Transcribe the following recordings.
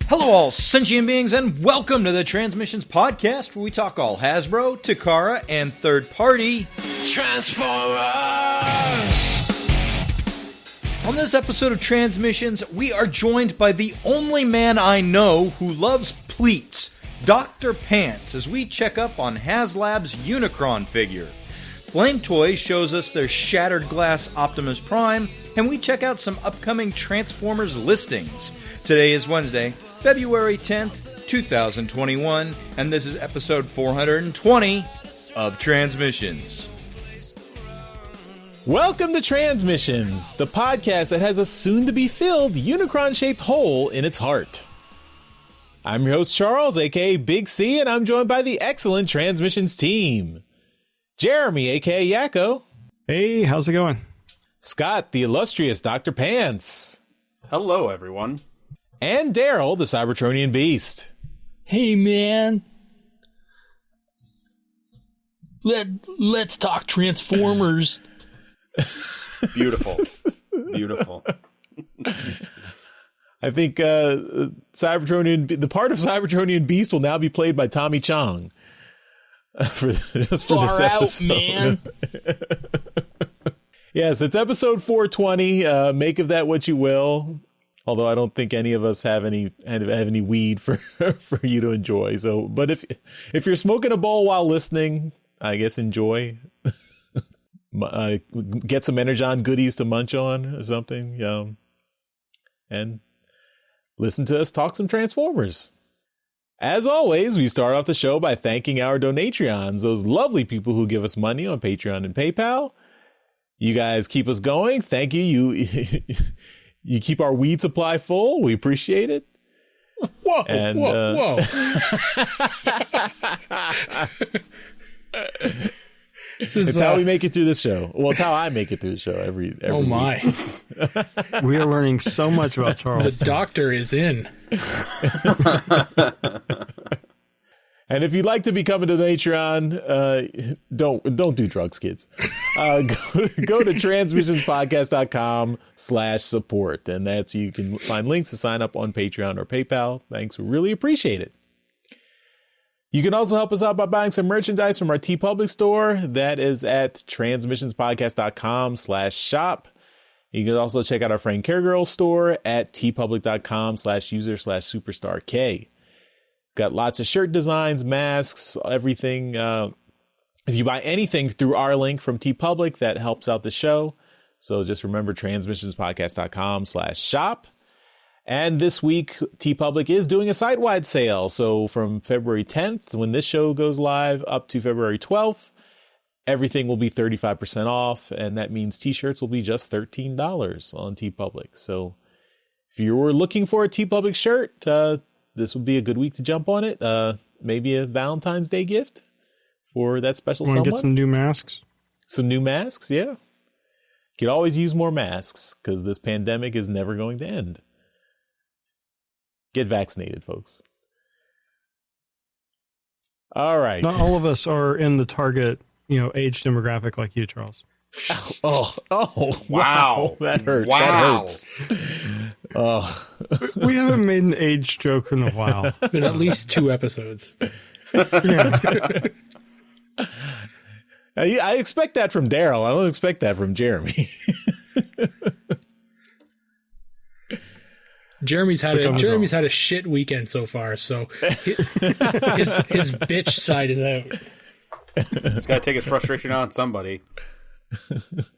Hello all sentient beings and welcome to the Transmissions Podcast, where we talk all Hasbro, Takara, and third-party Transformers! On this episode of Transmissions, we are joined by the only man I know who loves pleats, Dr. Pants, as we check up on HasLab's Unicron figure. Flame Toys shows us their Shattered Glass Optimus Prime, and we check out some upcoming Transformers listings. Today is Wednesday, February 10th, 2021, and this is episode 420 of Transmissions. Welcome to Transmissions, the podcast that has a soon-to-be-filled Unicron-shaped hole in its heart. I'm your host, Charles, aka Big C, and I'm joined by the excellent Transmissions team. Jeremy, aka Yakko. Hey, how's it going? Scott, the illustrious Dr. Pants. Hello, everyone. And Daryl, the Cybertronian Beast. Hey, man. Let's talk Transformers. Beautiful. Beautiful. I think the part of Cybertronian Beast will now be played by Tommy Chong. For this episode. Man. Yes, it's episode 420. Make of that what you will. Although I don't think any of us have any weed for you to enjoy. So, but if you're smoking a bowl while listening, I guess enjoy. Get some Energon goodies to munch on or something. And listen to us talk some Transformers. As always, we start off the show by thanking our Donatreons, those lovely people who give us money on Patreon and PayPal. You guys keep us going. Thank you. You keep our weed supply full. We appreciate it. Whoa, and, whoa. It's how we make it through this show. Well, it's how I make it through the show every oh my. week. We are learning so much about Charles. The doctor is in. And if you'd like to become a Donatron, don't do drugs, kids. Go to transmissionspodcast.com/support. And that's, you can find links to sign up on Patreon or PayPal. Thanks. We really appreciate it. You can also help us out by buying some merchandise from our TeePublic store. That is at transmissionspodcast.com/shop. You can also check out our friend Caregirl store at teepublic.com/user/superstark. Got lots of shirt designs, masks, everything. If you buy anything through our link from TeePublic, that helps out the show. So just remember transmissionspodcast.com/shop. And this week, TeePublic is doing a site-wide sale. So from February 10th, when this show goes live, up to February 12th, everything will be 35% off. And that means t-shirts will be just $13 on TeePublic. So if you were looking for a TeePublic shirt, this would be a good week to jump on it. Maybe a Valentine's Day gift for that special someone. Want to get some new masks? Some new masks, yeah. Could always use more masks because this pandemic is never going to end. Get vaccinated, folks. All right. Not all of us are in the target, age demographic like you, Charles. Oh, wow. That hurt. Wow. That hurts. Oh. We haven't made an age joke in a while. It's been at least 2 episodes. Yeah. I expect that from Daryl. I don't expect that from Jeremy. Jeremy's had a shit weekend so far, so his bitch side is out. He's got to take his frustration out on somebody.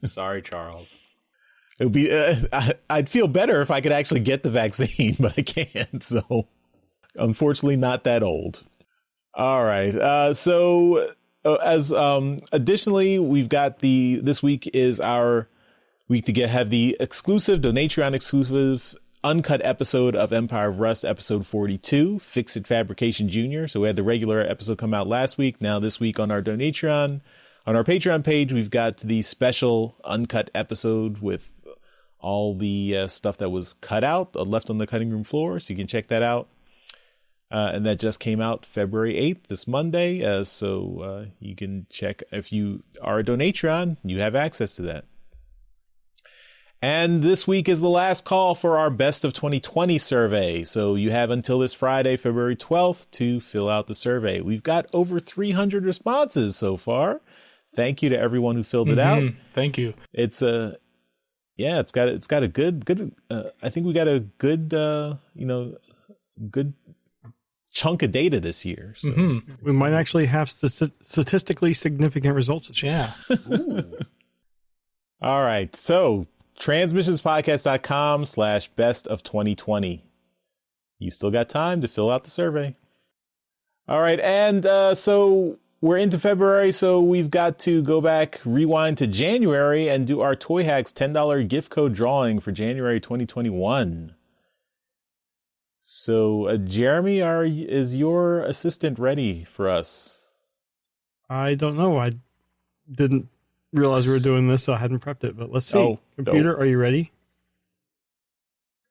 Sorry, Charles. It would be. I'd feel better if I could actually get the vaccine, but I can't. So, unfortunately, not that old. All right. Additionally, we've got this week is our week to have the exclusive Donatron exclusive uncut episode of Empire of Rust, episode 42, Fix It Fabrication Jr. So we had the regular episode come out last week. Now this week on our Donatron, on our Patreon page, we've got the special uncut episode with all the stuff that was cut out, left on the cutting room floor. So you can check that out. And that just came out February 8th, this Monday. So you can check, if you are a Donatron, you have access to that. And this week is the last call for our Best of 2020 survey. So you have until this Friday, February 12th, to fill out the survey. We've got over 300 responses so far. Thank you to everyone who filled it out. Thank you. It's got a good. I think we got a good, good chunk of data this year. So we might actually have statistically significant results this year. Yeah. All right. So transmissionspodcast.com/best of 2020. You still got time to fill out the survey. All right. And so we're into February, so we've got to go back, rewind to January, and do our Toy Hacks $10 gift code drawing for January 2021. So, Jeremy, is your assistant ready for us? I don't know. I didn't realize we were doing this, so I hadn't prepped it. But let's see. Computer, are you ready?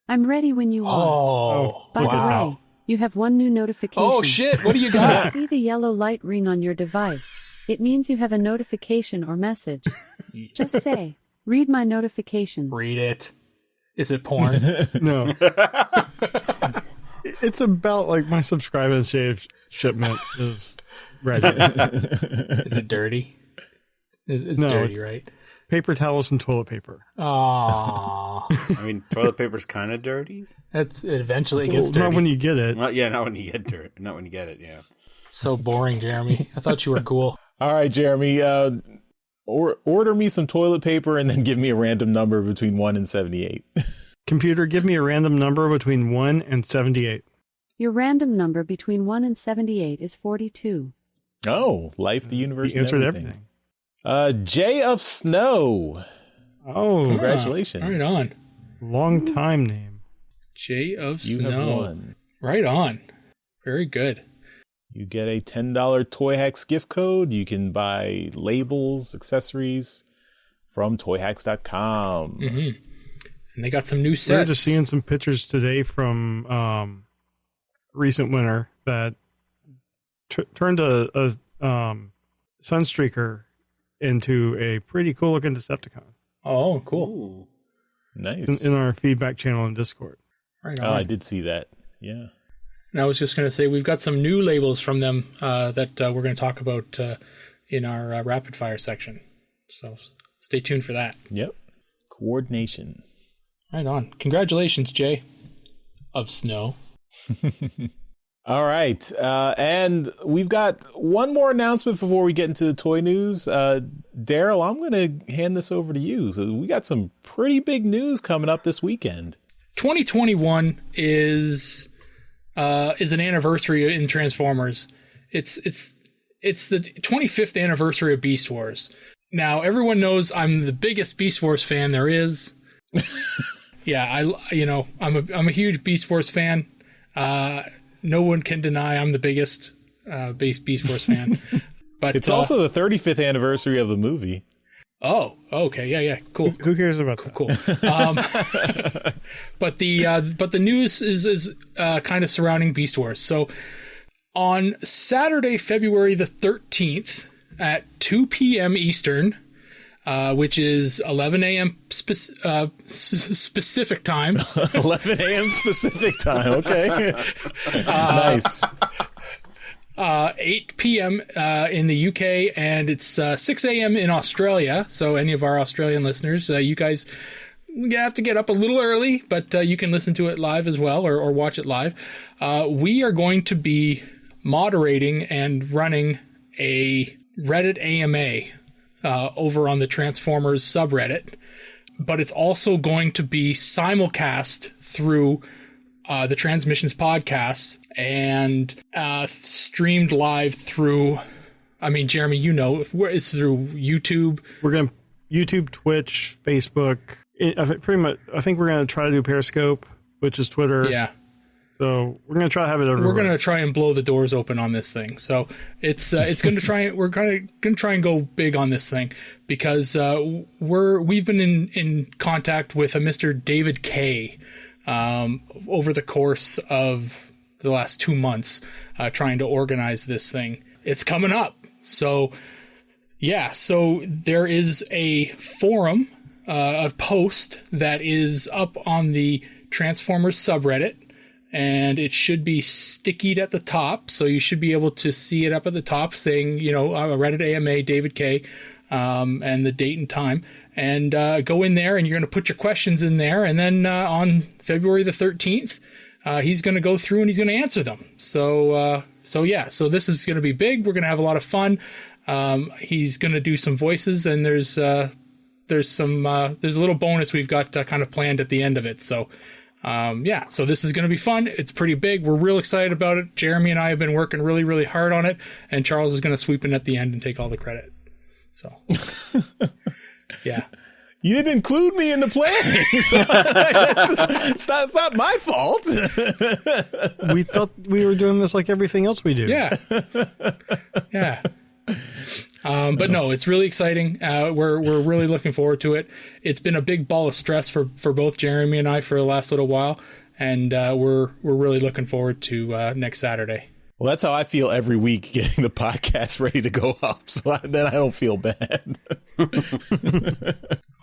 I'm ready when you are. By the way, you have one new notification. Oh, shit. What do you got? See the yellow light ring on your device. It means you have a notification or message. Just say, read my notifications. Read it. Is it porn? No. It's about like my subscribe and save shipment is ready. Is it dirty? It's dirty, right? Paper towels and toilet paper. Aww. I mean, toilet paper's kind of dirty. It eventually gets dirty. Not when you get it. Not when you get dirt. Not when you get it, yeah. So boring, Jeremy. I thought you were cool. All right, Jeremy. Order me some toilet paper and then give me a random number between 1 and 78. Computer, give me a random number between 1 and 78. Your random number between 1 and 78 is 42. Oh, life, the universe, He and answered everything. Jay of Snow. Oh, Congratulations. Right on. long time name. Jay of You Snow. have won. Right on. Very good. You get a $10 Toy Hacks gift code. You can buy labels, accessories from toyhacks.com. Mm-hmm. And they got some new sets. We were just seeing some pictures today from recent winter that turned a Sunstreaker into a pretty cool looking Decepticon. Oh, cool. Ooh. Nice. In our feedback channel in Discord. Right on. Oh, I did see that. Yeah. And I was just going to say, we've got some new labels from them that we're going to talk about in our rapid fire section. So stay tuned for that. Yep. Coordination. Right on. Congratulations, Jay of Snow. All right. And we've got one more announcement before we get into the toy news. Daryl, I'm going to hand this over to you. So we got some pretty big news coming up this weekend. 2021 is an anniversary in Transformers. It's the 25th anniversary of Beast Wars. Now everyone knows I'm the biggest Beast Wars fan there is. Yeah, I'm a huge Beast Wars fan. No one can deny I'm the biggest Beast Wars fan. But it's also the 35th anniversary of the movie. Oh, okay, yeah, cool. Who cares about that? Cool. But the news is kind of surrounding Beast Wars. So on Saturday, February the 13th at 2 p.m. Eastern, which is 11 a.m. Specific time. 11 a.m. specific time. Okay. Nice. 8 p.m. In the UK, and it's 6 a.m. in Australia. So any of our Australian listeners, you guys have to get up a little early, but you can listen to it live as well, or watch it live. We are going to be moderating and running a Reddit AMA over on the Transformers subreddit, but it's also going to be simulcast through the Transmissions podcast and streamed live through, I mean, Jeremy, it's through YouTube. We're going to YouTube, Twitch, Facebook. I think we're going to try to do Periscope, which is Twitter. Yeah. So we're going to try to have it everywhere. We're going to try and blow the doors open on this thing. So it's going to try. We're going to try and go big on this thing because we've been in contact with a Mr. David K. Over the course of the last 2 months, trying to organize this thing. It's coming up. So yeah. So there is a forum a post that is up on the Transformers subreddit, and it should be stickied at the top, so you should be able to see it up at the top saying, Reddit AMA David K, and the date and time, and go in there, and you're going to put your questions in there, and then on February the 13th, he's going to go through and he's going to answer them. So this is going to be big. We're going to have a lot of fun. He's going to do some voices, and there's a little bonus we've got kind of planned at the end of it. So so this is going to be fun. It's pretty big. We're real excited about it. Jeremy and I have been working really, really hard on it, and Charles is going to sweep in at the end and take all the credit. So, yeah. You didn't include me in the planning, so it's not my fault. We thought we were doing this like everything else we do. Yeah. Yeah. But no, it's really exciting. We're really looking forward to it. It's been a big ball of stress for both Jeremy and I for the last little while, and we're really looking forward to next Saturday. Well, that's how I feel every week getting the podcast ready to go up, so then I don't feel bad.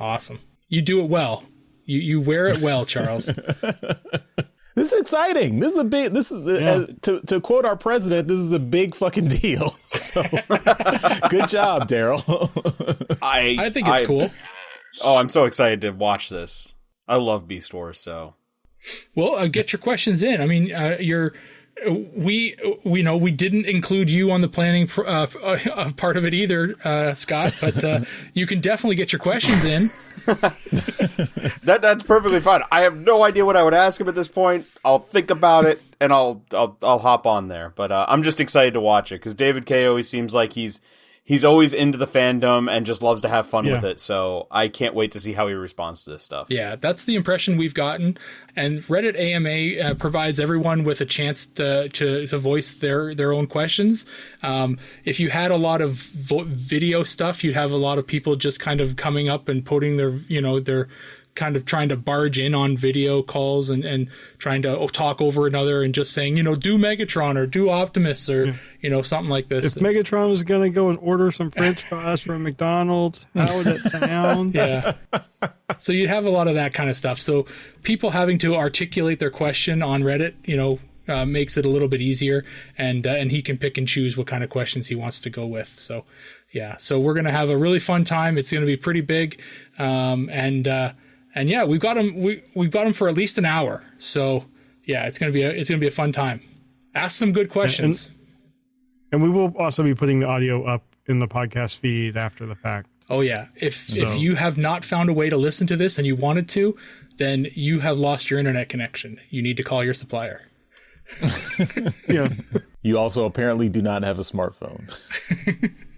Awesome. You do it well. You wear it well, Charles. This is exciting. This is to quote our president, this is a big fucking deal. So good job, Daryl. I think it's cool. Oh, I'm so excited to watch this. I love Beast Wars, so. Well, get your questions in. I mean, we didn't include you on the planning part of it either, Scott, but you can definitely get your questions in. That's perfectly fine. I have no idea what I would ask him at this point. I'll think about it and I'll hop on there. But I'm just excited to watch it because David K always seems like he's always into the fandom and just loves to have fun with it. So I can't wait to see how he responds to this stuff. Yeah, that's the impression we've gotten. And Reddit AMA provides everyone with a chance to voice their own questions. If you had a lot of video stuff, you'd have a lot of people just kind of coming up and putting their kind of trying to barge in on video calls and trying to talk over another and just saying, do Megatron or do Optimus or, something like this. If Megatron was going to go and order some French fries from McDonald's, how would it sound? Yeah. So you'd have a lot of that kind of stuff. So people having to articulate their question on Reddit, makes it a little bit easier, and he can pick and choose what kind of questions he wants to go with. So, yeah. So we're going to have a really fun time. It's going to be pretty big. And yeah, we've got him for at least an hour. So yeah, it's gonna be a fun time. Ask some good questions. And we will also be putting the audio up in the podcast feed after the fact. Oh yeah. If you have not found a way to listen to this and you wanted to, then you have lost your internet connection. You need to call your supplier. Yeah. You also apparently do not have a smartphone.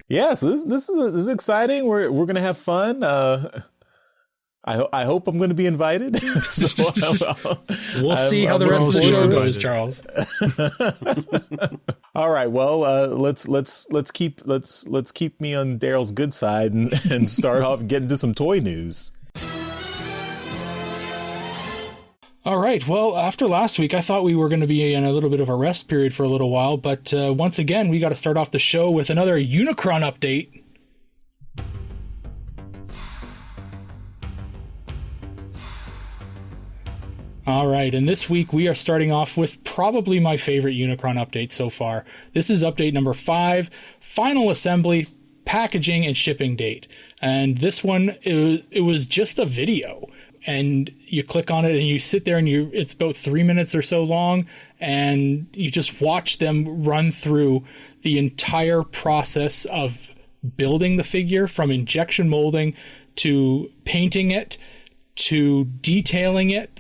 Yeah, so this is exciting. We're gonna have fun. I hope I'm going to be invited. We'll see how the rest of the show goes, Charles. All right. Well, let's keep me on Daryl's good side and start off getting to some toy news. All right. Well, after last week, I thought we were going to be in a little bit of a rest period for a little while, but once again, we got to start off the show with another Unicron update. All right, and this week we are starting off with probably my favorite Unicron update so far. This is update number 5, final assembly, packaging, and shipping date. And this one, it was just a video. And you click on it and you sit there and it's about 3 minutes or so long, and you just watch them run through the entire process of building the figure, from injection molding to painting it to detailing it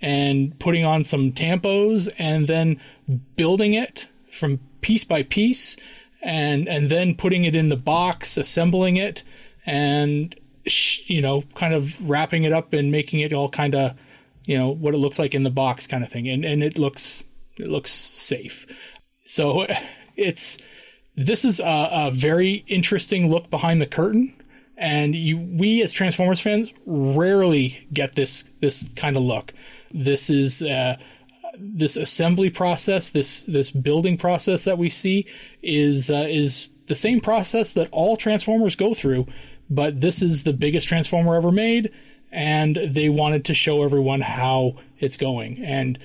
and putting on some tampos and then building it from piece by piece and then putting it in the box, assembling it, and kind of wrapping it up and making it all kind of, what it looks like in the box kind of thing. And it looks safe. So this is a very interesting look behind the curtain. And we as Transformers fans rarely get this kind of look. This is this assembly process, this building process that we see is the same process that all Transformers go through but this is the biggest Transformer ever made, and they wanted to show everyone how it's going. And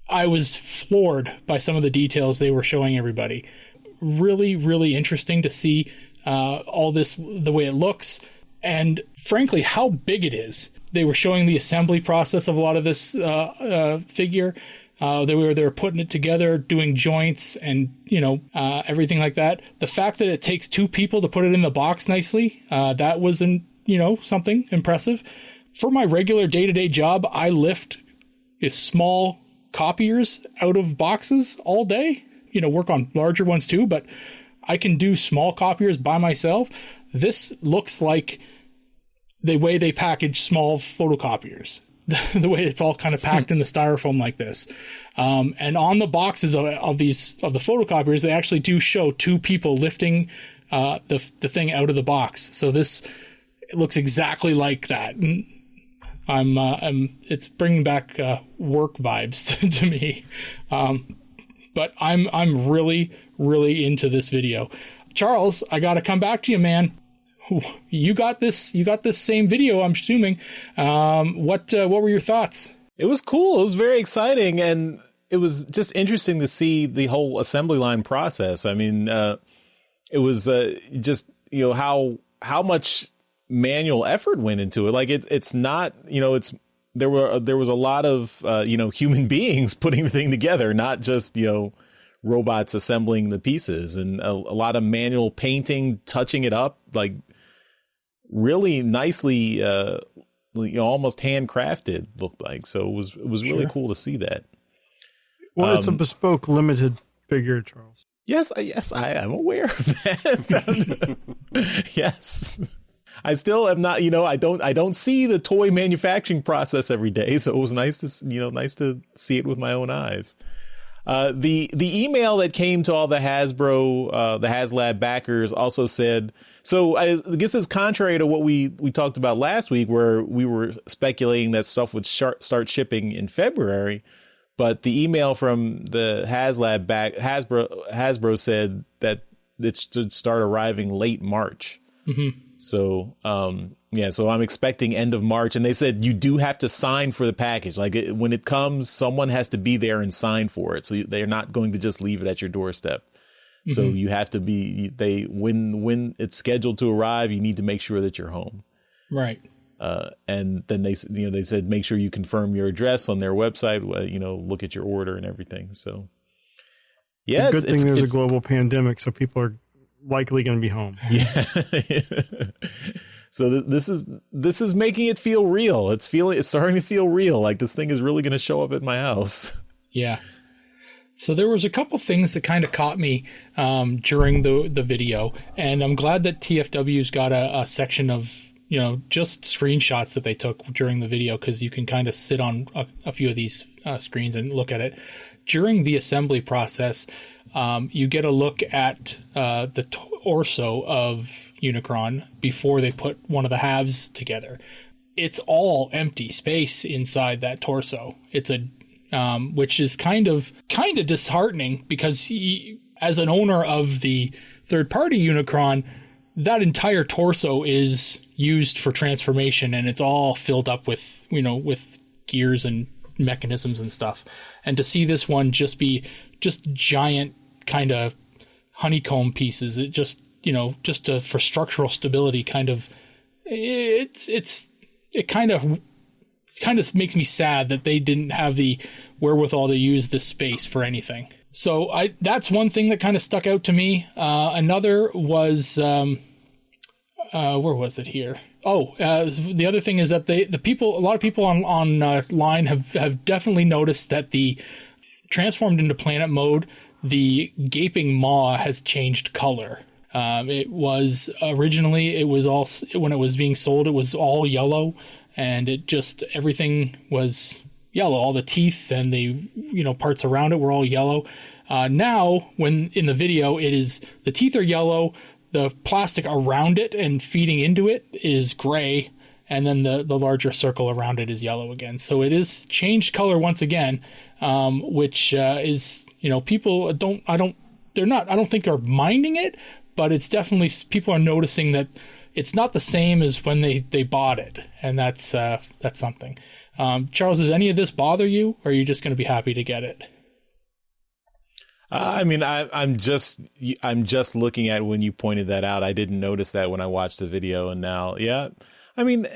I was floored by some of the details they were showing everybody. Really, really interesting to see all this, the way it looks, and frankly, how big it is. They were showing the assembly process of a lot of this figure. They were putting it together, doing joints and, everything like that. The fact that it takes 2 people to put it in the box nicely, that was, something impressive. For my regular day-to-day job, I lift small copiers out of boxes all day, work on larger ones too, but I can do small copiers by myself. This looks like the way they package small photocopiers. The way it's all kind of packed in the styrofoam like this. And on the boxes of the photocopiers, they actually do show 2 people lifting the thing out of the box. So it looks exactly like that. And it's bringing back work vibes to me. But I'm really, really into this video. Charles, I got to come back to you, man. You got this same video, I'm assuming. What were your thoughts? It was cool. It was very exciting, and it was just interesting to see the whole assembly line process. I mean, it was just how much manual effort went into it. Like it's not there was a lot of human beings putting the thing together, not just robots assembling the pieces, and a lot of manual painting, touching it up, like really nicely, almost handcrafted looked like. So it was really cool to see that. Well, it's a bespoke limited figure, Charles. Yes, I am aware of that. Yes. I still am not, I don't see the toy manufacturing process every day. So it was nice to see it with my own eyes. The email that came to all the Hasbro, the HasLab backers also said, so I guess it's contrary to what we talked about last week, where we were speculating that stuff would start shipping in February. But the email from the HasLab Hasbro said that it should start arriving late March. Mm-hmm. So, so I'm expecting end of March, and they said you do have to sign for the package. Like when it comes, someone has to be there and sign for it. So they're not going to just leave it at your doorstep. Mm-hmm. So you have to be, when it's scheduled to arrive, you need to make sure that you're home. Right. And then they said, make sure you confirm your address on their website, look at your order and everything. So yeah, good thing there's a global pandemic, so people are likely going to be home. Yeah. So this is making it feel real. It's starting to feel real. Like this thing is really going to show up at my house. Yeah. So there was a couple things that kind of caught me during the video, and I'm glad that TFW's got a section of just screenshots that they took during the video, because you can kind of sit on a few of these screens and look at it. During the assembly process, you get a look at the torso of Unicron before they put one of the halves together. It's all empty space inside that torso. It's which is kind of disheartening, because as an owner of the third-party Unicron, that entire torso is used for transformation, and it's all filled up with gears and mechanisms and stuff. And to see this one just be giant kind of honeycomb pieces, it just for structural stability, kind of it kind of makes me sad that they didn't have the wherewithal to use this space for anything. So that's one thing that kind of stuck out to me. Another was where was it here? The other thing is that a lot of people online have definitely noticed that the transformed into planet mode, the gaping maw has changed color. It was originally, when it was being sold, it was all yellow, and everything was yellow. All the teeth and the parts around it were all yellow. Now, when in the video, the teeth are yellow, the plastic around it and feeding into it is gray, and then the larger circle around it is yellow again. So it is changed color once again, which is, people I don't think they're minding it, but it's definitely, people are noticing that, it's not the same as when they bought it, and that's something. Charles, does any of this bother you, or are you just going to be happy to get it? I mean, I'm just looking at when you pointed that out. I didn't notice that when I watched the video, and now, yeah. I mean,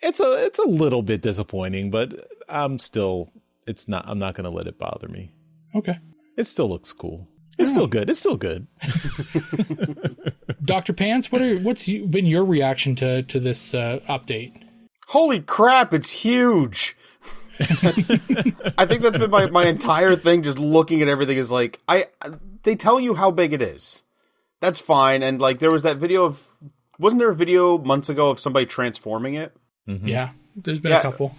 it's a little bit disappointing, but I'm not going to let it bother me. Okay. It still looks cool. It's still good. It's still good. Dr. Pants, what's been your reaction to this update? Holy crap, it's huge. I think that's been my entire thing, just looking at everything is like, they tell you how big it is. That's fine. And like, there was that video wasn't there a video months ago of somebody transforming it? Mm-hmm. Yeah, there's been a couple.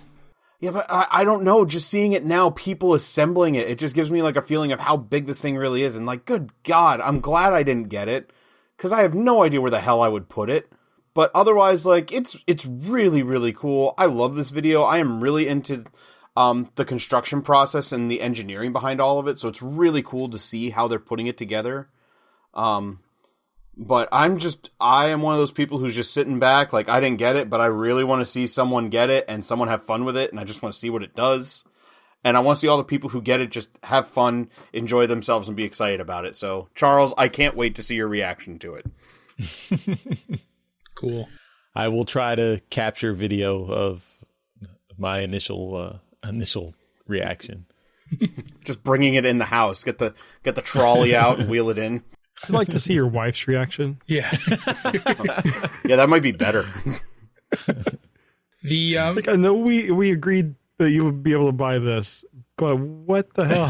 Yeah, but I don't know. Just seeing it now, people assembling it, it just gives me like a feeling of how big this thing really is. And like, good God, I'm glad I didn't get it, because I have no idea where the hell I would put it. But otherwise, like, it's really, really cool. I love this video. I am really into the construction process and the engineering behind all of it. So it's really cool to see how they're putting it together. But I am one of those people who's just sitting back, like, I didn't get it, but I really want to see someone get it and someone have fun with it, and I just want to see what it does. And I want to see all the people who get it just have fun, enjoy themselves, and be excited about it. So, Charles, I can't wait to see your reaction to it. Cool. I will try to capture video of my initial reaction. Just bringing it in the house, get the trolley out and wheel it in. I'd like to see your wife's reaction. Yeah. Yeah, that might be better. Like, I know we agreed that you would be able to buy this, but what the hell?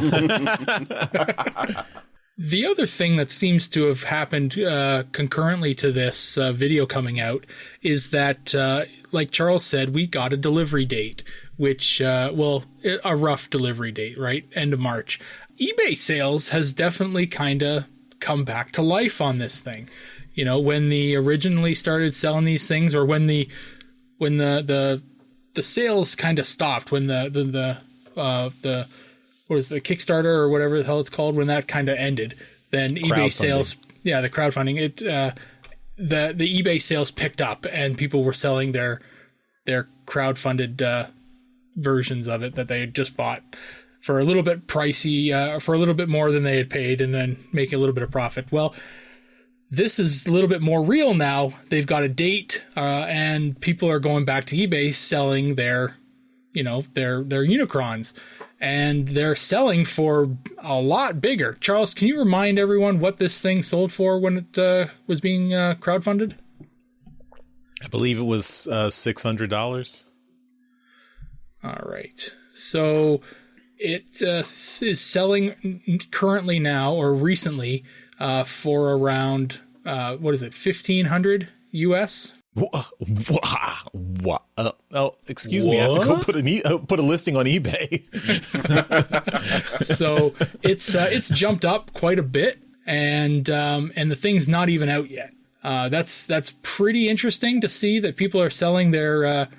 The other thing that seems to have happened concurrently to this video coming out is that, like Charles said, we got a delivery date, which, a rough delivery date, right? End of March. eBay sales has definitely kind of come back to life on this thing. You know, when they originally started selling these things, or when the sales kind of stopped, when the what was the Kickstarter or whatever the hell it's called, when that kind of ended, then eBay sales, the crowdfunding, the eBay sales picked up, and people were selling their crowdfunded versions of it that they had just bought for a little bit pricey, for a little bit more than they had paid, and then making a little bit of profit. Well, this is a little bit more real now. They've got a date, and people are going back to eBay selling their Unicrons, and they're selling for a lot bigger. Charles, can you remind everyone what this thing sold for when it was being crowdfunded? I believe it was $600. All right. So it is selling currently now, or recently, for around, $1,500 US? What? Excuse me. I have to go put a listing on eBay. So it's jumped up quite a bit, and the thing's not even out yet. That's pretty interesting to see that people are selling their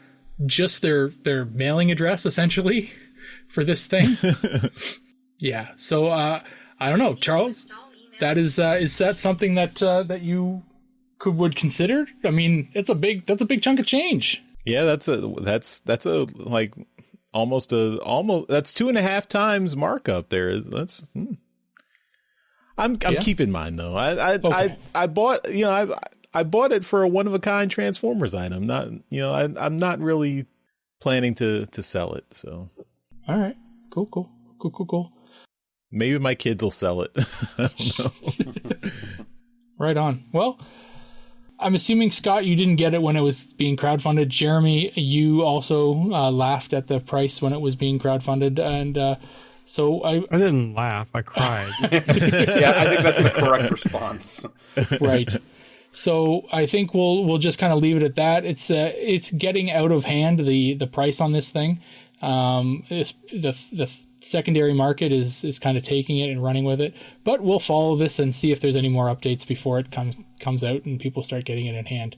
just their mailing address essentially for this thing. Yeah. So I don't know, Charles. Is that something that you would consider? I mean, that's a big chunk of change. Yeah, that's like almost that's 2.5 times markup there. I'm keeping mine though. I bought, I bought it for a one-of-a-kind Transformers item. I'm not really planning to sell it. So, all right, cool. Maybe my kids will sell it. I don't know. Right on. Well, I'm assuming, Scott, you didn't get it when it was being crowdfunded. Jeremy, you also laughed at the price when it was being crowdfunded, and so I didn't laugh. I cried. Yeah, I think that's the correct response. Right. So I think we'll just kind of leave it at that. It's getting out of hand, the price on this thing. The secondary market is kind of taking it and running with it, but we'll follow this and see if there's any more updates before it comes out and people start getting it in hand.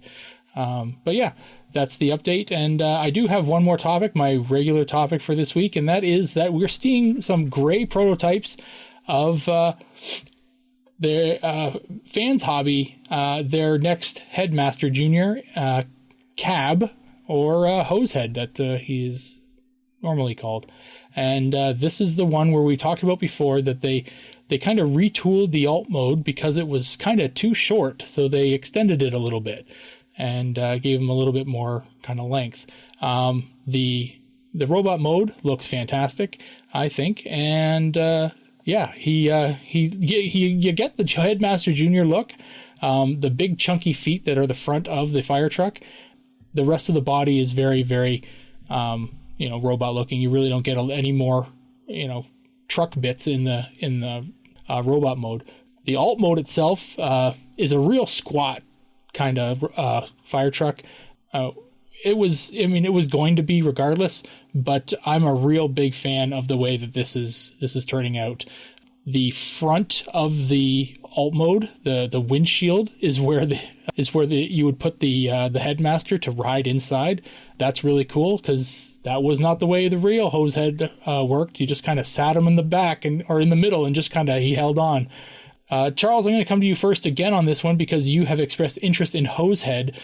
But yeah, that's the update. And I do have one more topic, my regular topic for this week, and that is that we're seeing some gray prototypes of Fans Hobby, their next Headmaster Junior, Cab, or Hosehead that he is normally called. And this is the one where we talked about before that they kind of retooled the alt mode because it was kind of too short, so they extended it a little bit and gave him a little bit more kind of length. The robot mode looks fantastic, I think, and you get the Headmaster Junior look, the big chunky feet that are the front of the fire truck. The rest of the body is very, very, robot looking. You really don't get any more, truck bits in the robot mode. The alt mode itself is a real squat kind of fire truck. It was going to be regardless, but I'm a real big fan of the way that this is turning out. The front of the alt mode, the windshield, is where you would put the headmaster to ride inside. That's really cool because that was not the way the real Hosehead worked. You just kind of sat him in the back or in the middle and just kind of he held on. Charles, I'm going to come to you first again on this one because you have expressed interest in Hosehead.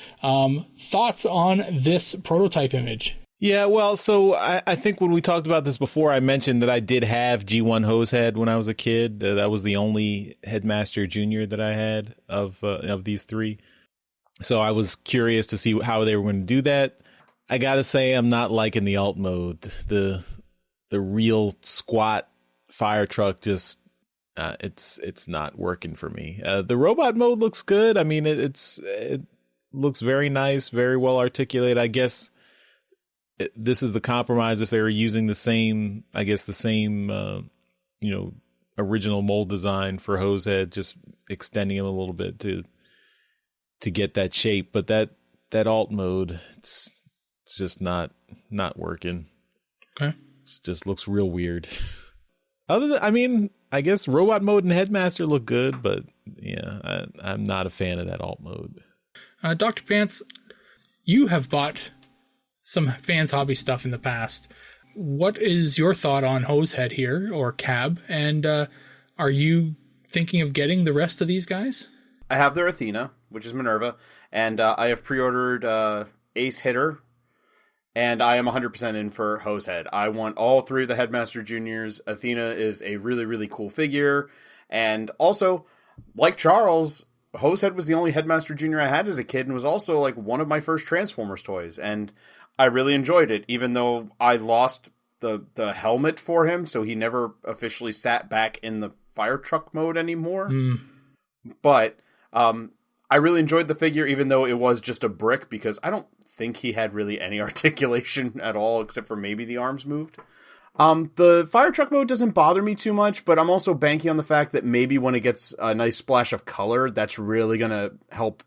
Thoughts on this prototype image? Yeah, well, so I think when we talked about this before, I mentioned that I did have G1 Hosehead when I was a kid. That was the only Headmaster Junior that I had of these three. So I was curious to see how they were going to do that. I got to say, I'm not liking the alt mode. The real squat fire truck just... it's not working for me. The robot mode looks good. I mean, it looks very nice, very well articulated. I guess this is the compromise if they were using the same original mold design for Hosehead, just extending him a little bit to get that shape. But that alt mode, it's just not working. Okay, it just looks real weird. I guess robot mode and Headmaster look good, but yeah, I'm not a fan of that alt mode. Dr. Pants, you have bought some Fans Hobby stuff in the past. What is your thought on Hosehead here, or Cab, and are you thinking of getting the rest of these guys? I have their Athena, which is Minerva, and I have pre-ordered Ace Hitter, and I am 100% in for Hosehead. I want all three of the Headmaster Juniors. Athena is a really, really cool figure. And also, like Charles, Hosehead was the only Headmaster Junior I had as a kid and was also like one of my first Transformers toys. And I really enjoyed it, even though I lost the helmet for him, so he never officially sat back in the fire truck mode anymore. But I really enjoyed the figure, even though it was just a brick, because I don't think he had really any articulation at all, except for maybe the arms moved. The fire truck mode doesn't bother me too much, but I'm also banking on the fact that maybe when it gets a nice splash of color, that's really going to help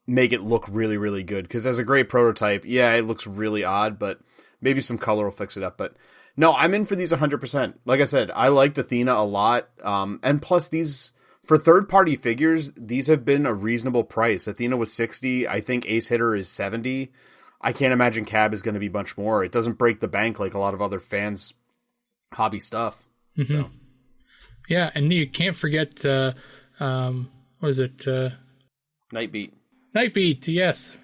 make it look really, really good. Because as a great prototype, yeah, it looks really odd, but maybe some color will fix it up. But no, I'm in for these 100%. Like I said, I liked Athena a lot. And plus these... For third-party figures, these have been a reasonable price. Athena was $60. I think Ace Hitter is $70. I can't imagine Cab is going to be much more. It doesn't break the bank like a lot of other Fans Hobby stuff. Mm-hmm. So, yeah, and you can't forget, what is it? Nightbeat. Nightbeat, yes.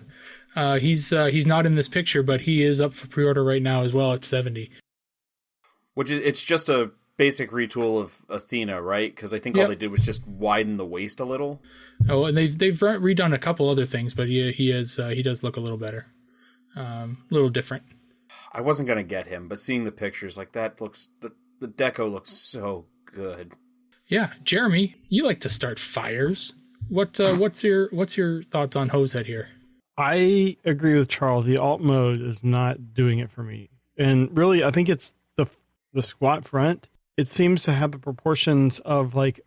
He's not in this picture, but he is up for pre-order right now as well at $70. Which is, it's just a basic retool of Athena, right? Because I think all they did was just widen the waist a little. Oh, and they've redone a couple other things, but he does look a little better, a little different. I wasn't gonna get him, but seeing the pictures, like that looks the deco looks so good. Yeah, Jeremy, you like to start fires. What's your thoughts on Hosehead here? I agree with Charles. The alt mode is not doing it for me, and really, I think it's the squat front. It seems to have the proportions of like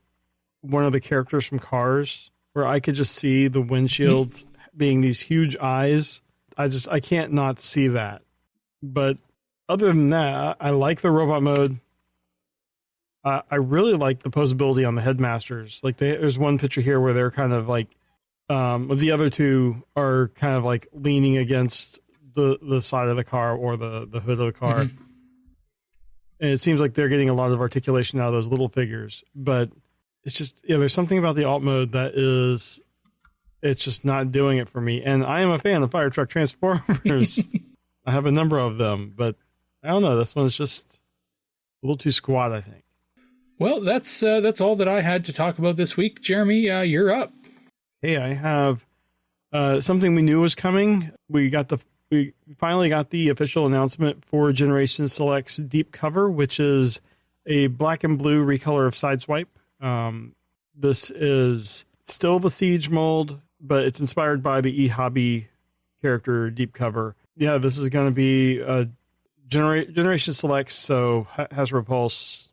one of the characters from Cars, where I could just see the windshields being these huge eyes. I can't not see that. But other than that, I like the robot mode. I really like the posability on the Headmasters. Like there's one picture here where they're kind of like, the other two are kind of like leaning against the side of the car or the hood of the car. And it seems like they're getting a lot of articulation out of those little figures. But it's just, there's something about the alt mode that is, it's just not doing it for me. And I am a fan of Fire Truck Transformers. I have a number of them, but I don't know. This one's just a little too squat, I think. Well, that's all that I had to talk about this week. Jeremy, you're up. Hey, I have something we knew was coming. We finally got the official announcement for Generation Select's Deep Cover, which is a black and blue recolor of Sideswipe. This is still the Siege mold, but it's inspired by the E-Hobby character Deep Cover. Yeah, this is going to be a Generation Selects, so Hasbro Pulse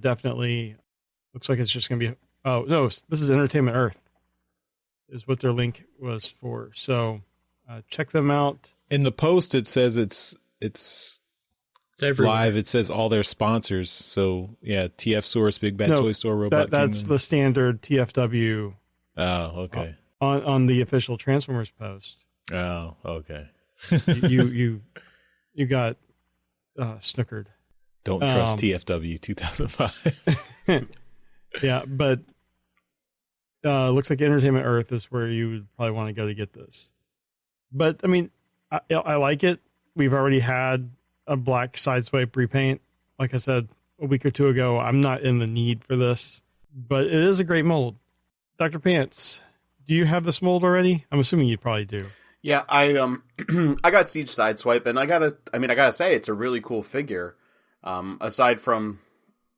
definitely looks like it's just going to be. Oh no, this is Entertainment Earth, is what their link was for. So check them out. In the post, it says it's live. It says all their sponsors. So yeah, TF Source, Big Bad Toy Store, Robot that's Kingdom. the standard TFW. Oh, okay. On the official Transformers post. Oh, okay. you got snookered. Don't trust TFW 2005. Yeah, but looks like Entertainment Earth is where you would probably want to go to get this. But I mean, I like it. We've already had a black Sideswipe repaint. Like I said a week or two ago, I'm not in the need for this, but it is a great mold. Dr. Pants, do you have this mold already? I'm assuming you probably do. Yeah, I I got Siege Sideswipe, and I gotta say it's a really cool figure. Aside from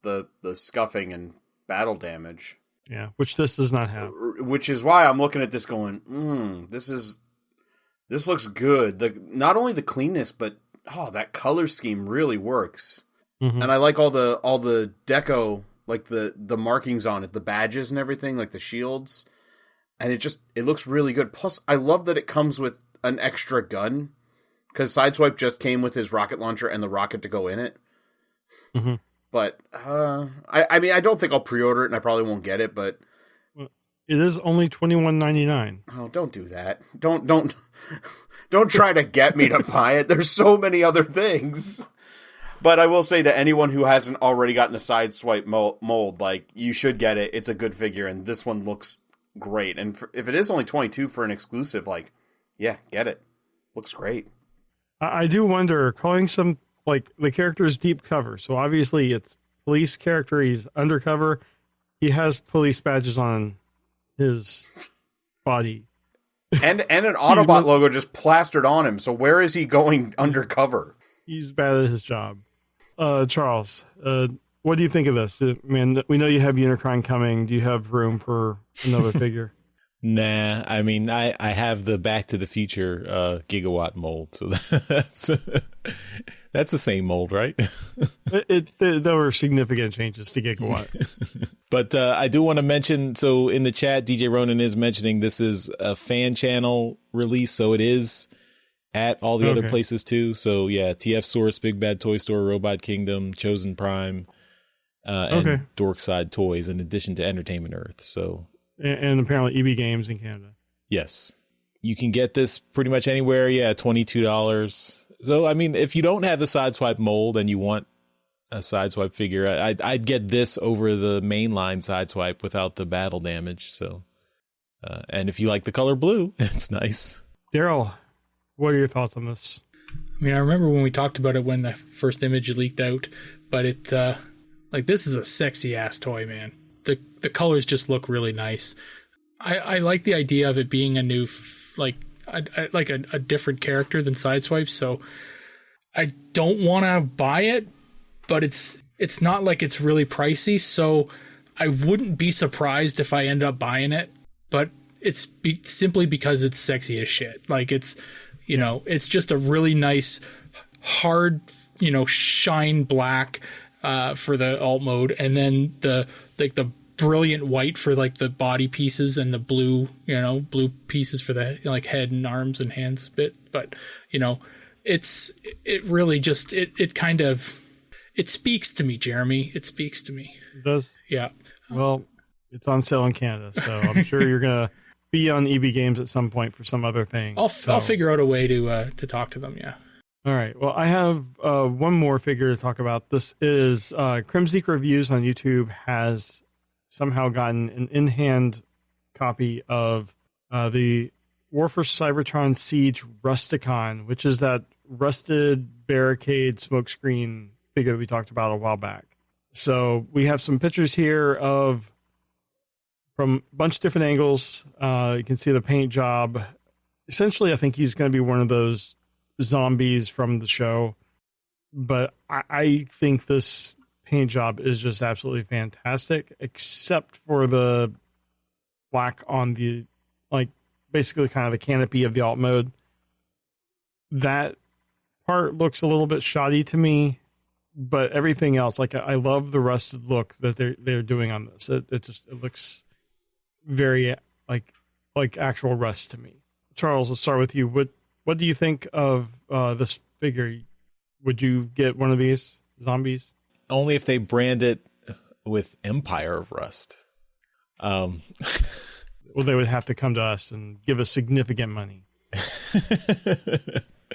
the scuffing and battle damage. Yeah, which this does not have. Which is why I'm looking at this going, this looks good. Not only the cleanness, but that color scheme really works. Mm-hmm. And I like all the deco, like the markings on it, the badges and everything, like the shields. And it looks really good. Plus, I love that it comes with an extra gun, because Sideswipe just came with his rocket launcher and the rocket to go in it. Mm-hmm. But I mean, I don't think I'll pre-order it, and I probably won't get it. But it is only $21.99. Oh, don't do that! Don't try to get me to buy it. There's so many other things. But I will say to anyone who hasn't already gotten a Sideswipe mold, like, you should get it. It's a good figure, and this one looks great. And if it is only $22 for an exclusive, like, yeah, get it. Looks great. I do wonder, calling some, like, the character's Deep Cover. So obviously it's police character. He's undercover. He has police badges on his body. And an Autobot logo just plastered on him. So where is he going undercover? He's bad at his job. Charles, what do you think of this? I mean, we know you have Unicron coming. Do you have room for another figure? Nah, I mean, I have the Back to the Future Gigawatt mold, so that's the same mold, right? There were significant changes to Gigawatt. But I do want to mention, so in the chat, DJ Ronan is mentioning this is a fan channel release, so it is at all the other places too. So yeah, TF Source, Big Bad Toy Store, Robot Kingdom, Chosen Prime, and Dorkside Toys, in addition to Entertainment Earth. So and apparently EB Games in Canada. Yes, you can get this pretty much anywhere. Yeah, $22. So I mean, if you don't have the Sideswipe mold and you want a Sideswipe figure, I'd get this over the mainline Sideswipe without the battle damage. So, and if you like the color blue, it's nice. Daryl, what are your thoughts on this? I mean, I remember when we talked about it when the first image leaked out, but it, like, this is a sexy ass toy, man. The colors just look really nice. I like the idea of it being a new, a different character than Sideswipe. So I don't want to buy it, but it's not like it's really pricey. So I wouldn't be surprised if I end up buying it, but it's simply because it's sexy as shit. Like, it's, it's just a really nice, hard, shine black for the alt mode, and then the brilliant white for like the body pieces, and the blue pieces for the head and arms and hands bit. But it really just it kind of speaks to me, Jeremy. It speaks to me. It does. Yeah. Well, it's on sale in Canada, so I'm sure you're gonna be on EB Games at some point for some other thing. I'll figure out a way to talk to them. Yeah. All right. Well, I have one more figure to talk about. This is Crimsneak Reviews on YouTube has somehow gotten an in-hand copy of the War for Cybertron Siege Rusticon, which is that rusted barricade smokescreen figure that we talked about a while back. So we have some pictures here from a bunch of different angles. You can see the paint job. Essentially, I think he's going to be one of those zombies from the show. But I think this paint job is just absolutely fantastic, except for the black on the, basically kind of the canopy of the alt mode. That part looks a little bit shoddy to me, but everything else, I love the rusted look that they're doing on this. It looks very like actual rust to me. Charles, let's start with you. What do you think of this figure? Would you get one of these zombies? Only if they brand it with Empire of Rust. Well, they would have to come to us and give us significant money.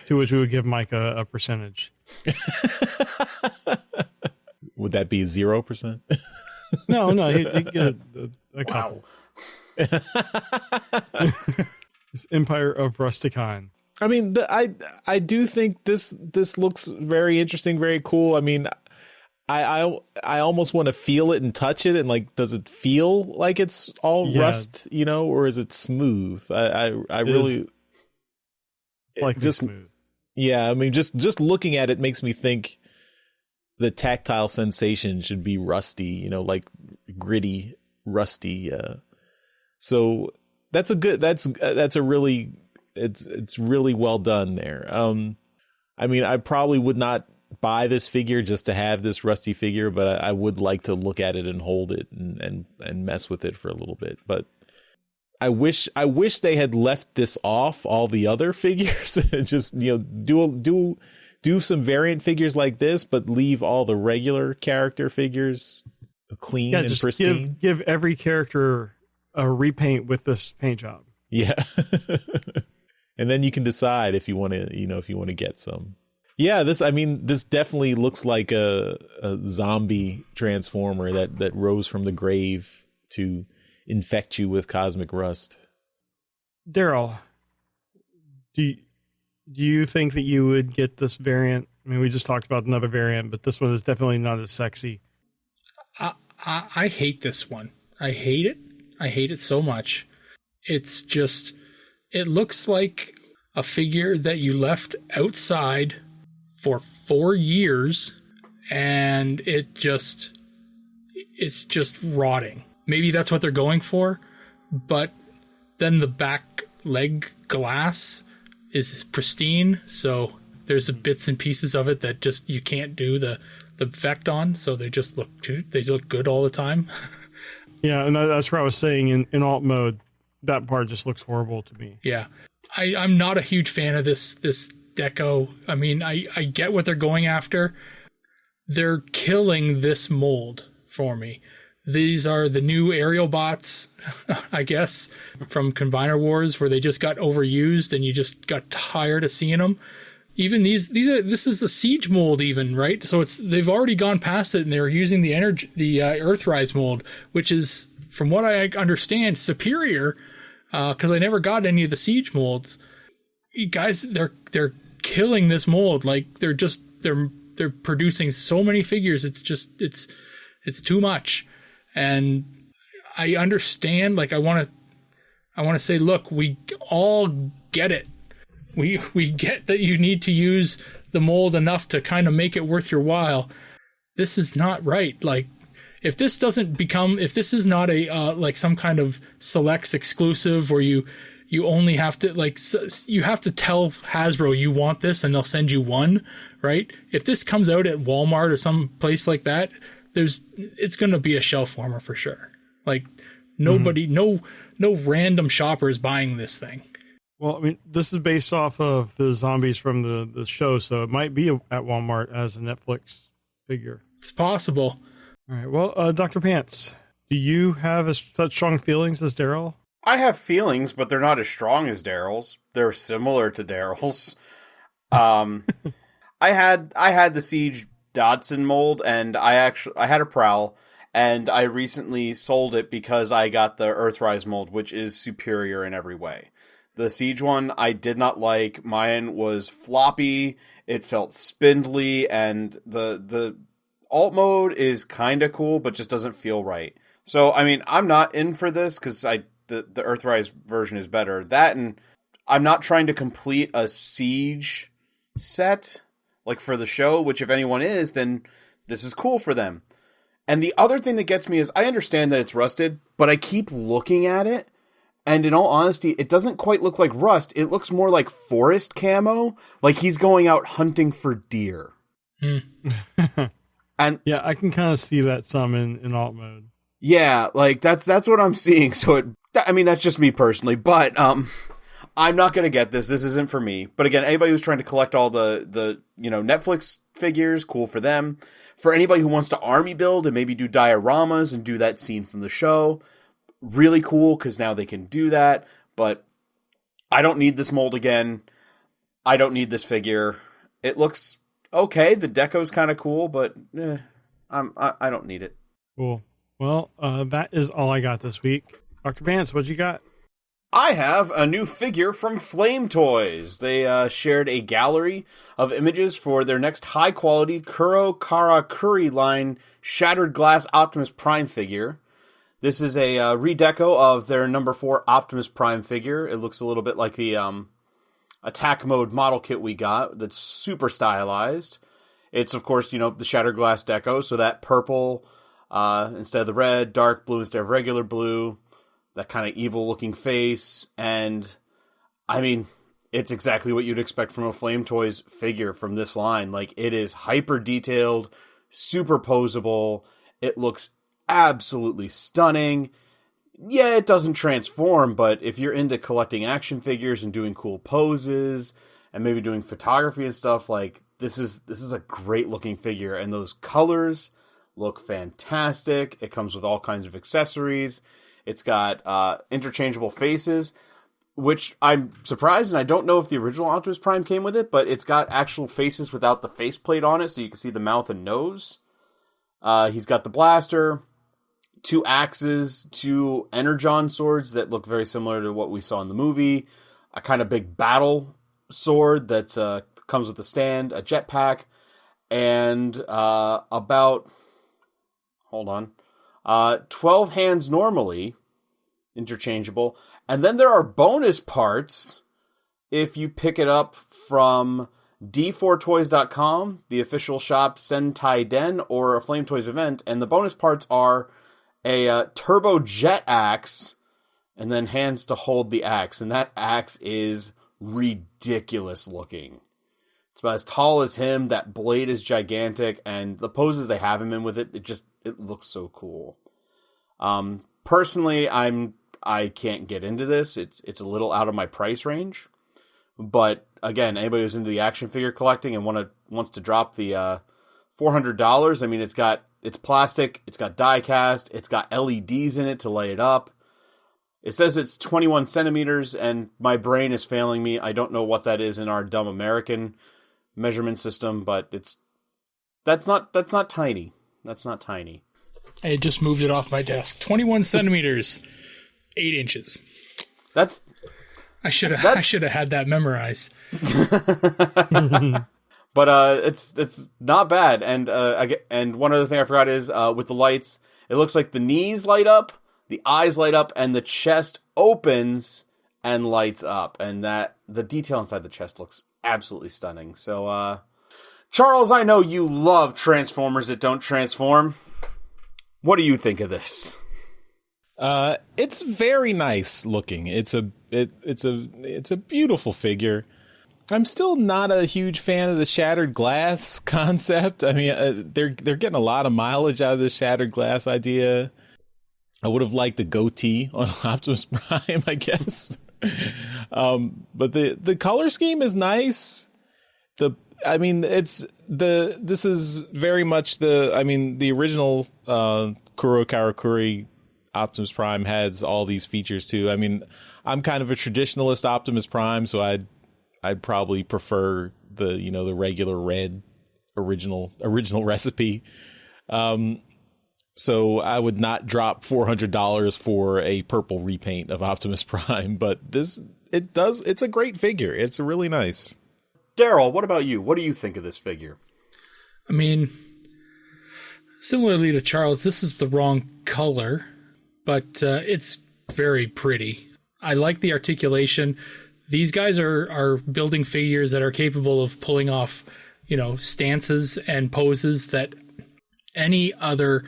To which we would give Mike a percentage. Would that be 0%? No, he'd get a couple. This Empire of Rusticon. I mean, I do think this looks very interesting, very cool. I mean, I almost want to feel it and touch it, and does it feel like it's all rust, or is it smooth? I really like just smooth. Yeah, I mean, just looking at it makes me think the tactile sensation should be rusty, like gritty, rusty. So that's a really, it's really well done there. I mean, I probably would not buy this figure just to have this rusty figure, but I would like to look at it and hold it and mess with it for a little bit. But I wish they had left this off all the other figures and just, do some variant figures like this, but leave all the regular character figures clean and just pristine. Give every character a repaint with this paint job. Yeah. And then you can decide if you want to get some. Yeah, this definitely looks like a zombie transformer that rose from the grave to infect you with cosmic rust. Daryl, do you think that you would get this variant? I mean, we just talked about another variant, but this one is definitely not as sexy. I hate this one. I hate it. I hate it so much. It's just, it looks like a figure that you left outside for 4 years, and it's just rotting. Maybe that's what they're going for, but then the back leg glass is pristine, so there's bits and pieces of it that just you can't do the effect on, so they just look good all the time. Yeah, and that's what I was saying in alt mode. That part just looks horrible to me. Yeah, I'm not a huge fan of this deco. I mean, I get what they're going after. They're killing this mold for me. These are the new aerial bots, I guess, from Combiner Wars, where they just got overused and you just got tired of seeing them. Even this is the Siege mold, even, right? So they've already gone past it, and they're using the Earthrise mold, which is, from what I understand, superior, because I never got any of the Siege molds. You guys, they're killing this mold. They're producing so many figures. It's too much. And I understand, I want to say, look, we all get it. We get that you need to use the mold enough to kind of make it worth your while. This is not right. If this is not a some kind of selects exclusive where you only have to you have to tell Hasbro you want this and they'll send you one, right? If this comes out at Walmart or some place like that, it's going to be a shelf warmer for sure. Nobody, no random shopper is buying this thing. Well, I mean, this is based off of the zombies from the show, so it might be at Walmart as a Netflix figure. It's possible. All right. Well, Dr. Pants, do you have such strong feelings as Daryl? I have feelings, but they're not as strong as Daryl's. They're similar to Daryl's. I had the Siege Dodson mold, and I had a Prowl, and I recently sold it because I got the Earthrise mold, which is superior in every way. The Siege one I did not like. Mine was floppy, it felt spindly, and the alt mode is kind of cool, but just doesn't feel right. So, I mean, I'm not in for this because the Earthrise version is better. That, and I'm not trying to complete a Siege set, like for the show, which if anyone is, then this is cool for them. And the other thing that gets me is I understand that it's rusted, but I keep looking at it, and in all honesty, it doesn't quite look like rust. It looks more like forest camo, like he's going out hunting for deer. And yeah, I can kind of see that some in alt mode. Yeah, like that's what I'm seeing. So I mean, that's just me personally, but I'm not going to get this. This isn't for me. But again, anybody who's trying to collect all the Netflix figures, cool for them. For anybody who wants to army build and maybe do dioramas and do that scene from the show, really cool because now they can do that. But I don't need this mold again. I don't need this figure. It looks okay. The deco's kind of cool, but I don't need it. Cool. Well, that is all I got this week. Dr. Vance, what you got? I have a new figure from Flame Toys. They shared a gallery of images for their next high-quality Kuro Karakuri line Shattered Glass Optimus Prime figure. This is a redeco of their number 4 Optimus Prime figure. It looks a little bit like the attack mode model kit we got that's super stylized. It's, of course, the Shattered Glass deco, so that purple instead of the red, dark blue instead of regular blue, that kind of evil-looking face, and, I mean, it's exactly what you'd expect from a Flame Toys figure from this line. Like, it is hyper-detailed, super posable, it looks absolutely stunning. Yeah, it doesn't transform, but if you're into collecting action figures and doing cool poses, and maybe doing photography and stuff, like, this is a great-looking figure, and those colors look fantastic. It comes with all kinds of accessories. It's got interchangeable faces, which I'm surprised, and I don't know if the original Optimus Prime came with it, but it's got actual faces without the faceplate on it, so you can see the mouth and nose. He's got the blaster, 2 axes, 2 energon swords that look very similar to what we saw in the movie, a kind of big battle sword that comes with a stand, a jetpack, and 12 hands normally, interchangeable. And then there are bonus parts if you pick it up from d4toys.com, the official shop Sentai Den, or a Flame Toys event. And the bonus parts are a turbo jet axe and then hands to hold the axe. And that axe is ridiculous looking. It's about as tall as him. That blade is gigantic, and the poses they have him in with it looks so cool. Personally, I can't get into this. It's a little out of my price range. But again, anybody who's into the action figure collecting and wants to drop the $400, I mean, it's plastic, it's got die cast, it's got LEDs in it to light it up. It says it's 21 centimeters, and my brain is failing me. I don't know what that is in our dumb American measurement system, but that's not tiny. That's not tiny. I just moved it off my desk. 21 centimeters, 8 inches. I should have had that memorized. But it's not bad. And one other thing I forgot is with the lights, it looks like the knees light up, the eyes light up, and the chest opens and lights up, and that the detail inside the chest looks absolutely stunning. So, Charles, I know you love Transformers that don't transform. What do you think of this? It's very nice looking. It's a beautiful figure. I'm still not a huge fan of the Shattered Glass concept. I mean, they're getting a lot of mileage out of the Shattered Glass idea. I would have liked the goatee on Optimus Prime, I guess. But the color scheme is nice. This is very much the original Kuro Karakuri Optimus Prime has all these features too. I mean, I'm kind of a traditionalist Optimus Prime, so I'd probably prefer the regular red original recipe. So I would not drop $400 for a purple repaint of Optimus Prime, but it's a great figure. It's really nice. Daryl, what about you? What do you think of this figure? I mean, similarly to Charles, this is the wrong color, but it's very pretty. I like the articulation. These guys are building figures that are capable of pulling off, stances and poses that any other,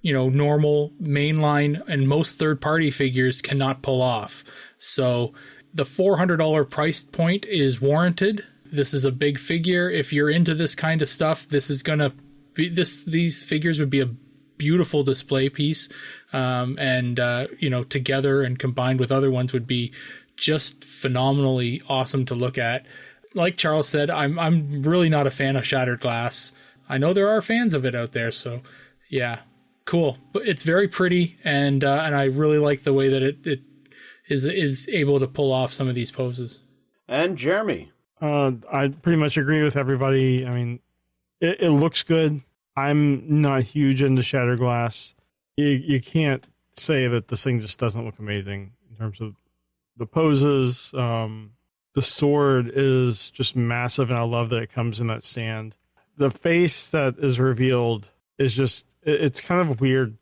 normal mainline and most third-party figures cannot pull off. So the $400 price point is warranted. This is a big figure. If you're into this kind of stuff, this is going to be these figures would be a beautiful display piece. Together and combined with other ones would be just phenomenally awesome to look at. Like Charles said, I'm really not a fan of Shattered Glass. I know there are fans of it out there, so yeah, cool. But it's very pretty, and I really like the way that it is able to pull off some of these poses. And Jeremy. I pretty much agree with everybody. I mean, it looks good. I'm not huge into Shattered Glass. You can't say that this thing just doesn't look amazing in terms of the poses. The sword is just massive, and I love that it comes in that stand. The face that is revealed is just, it's kind of weird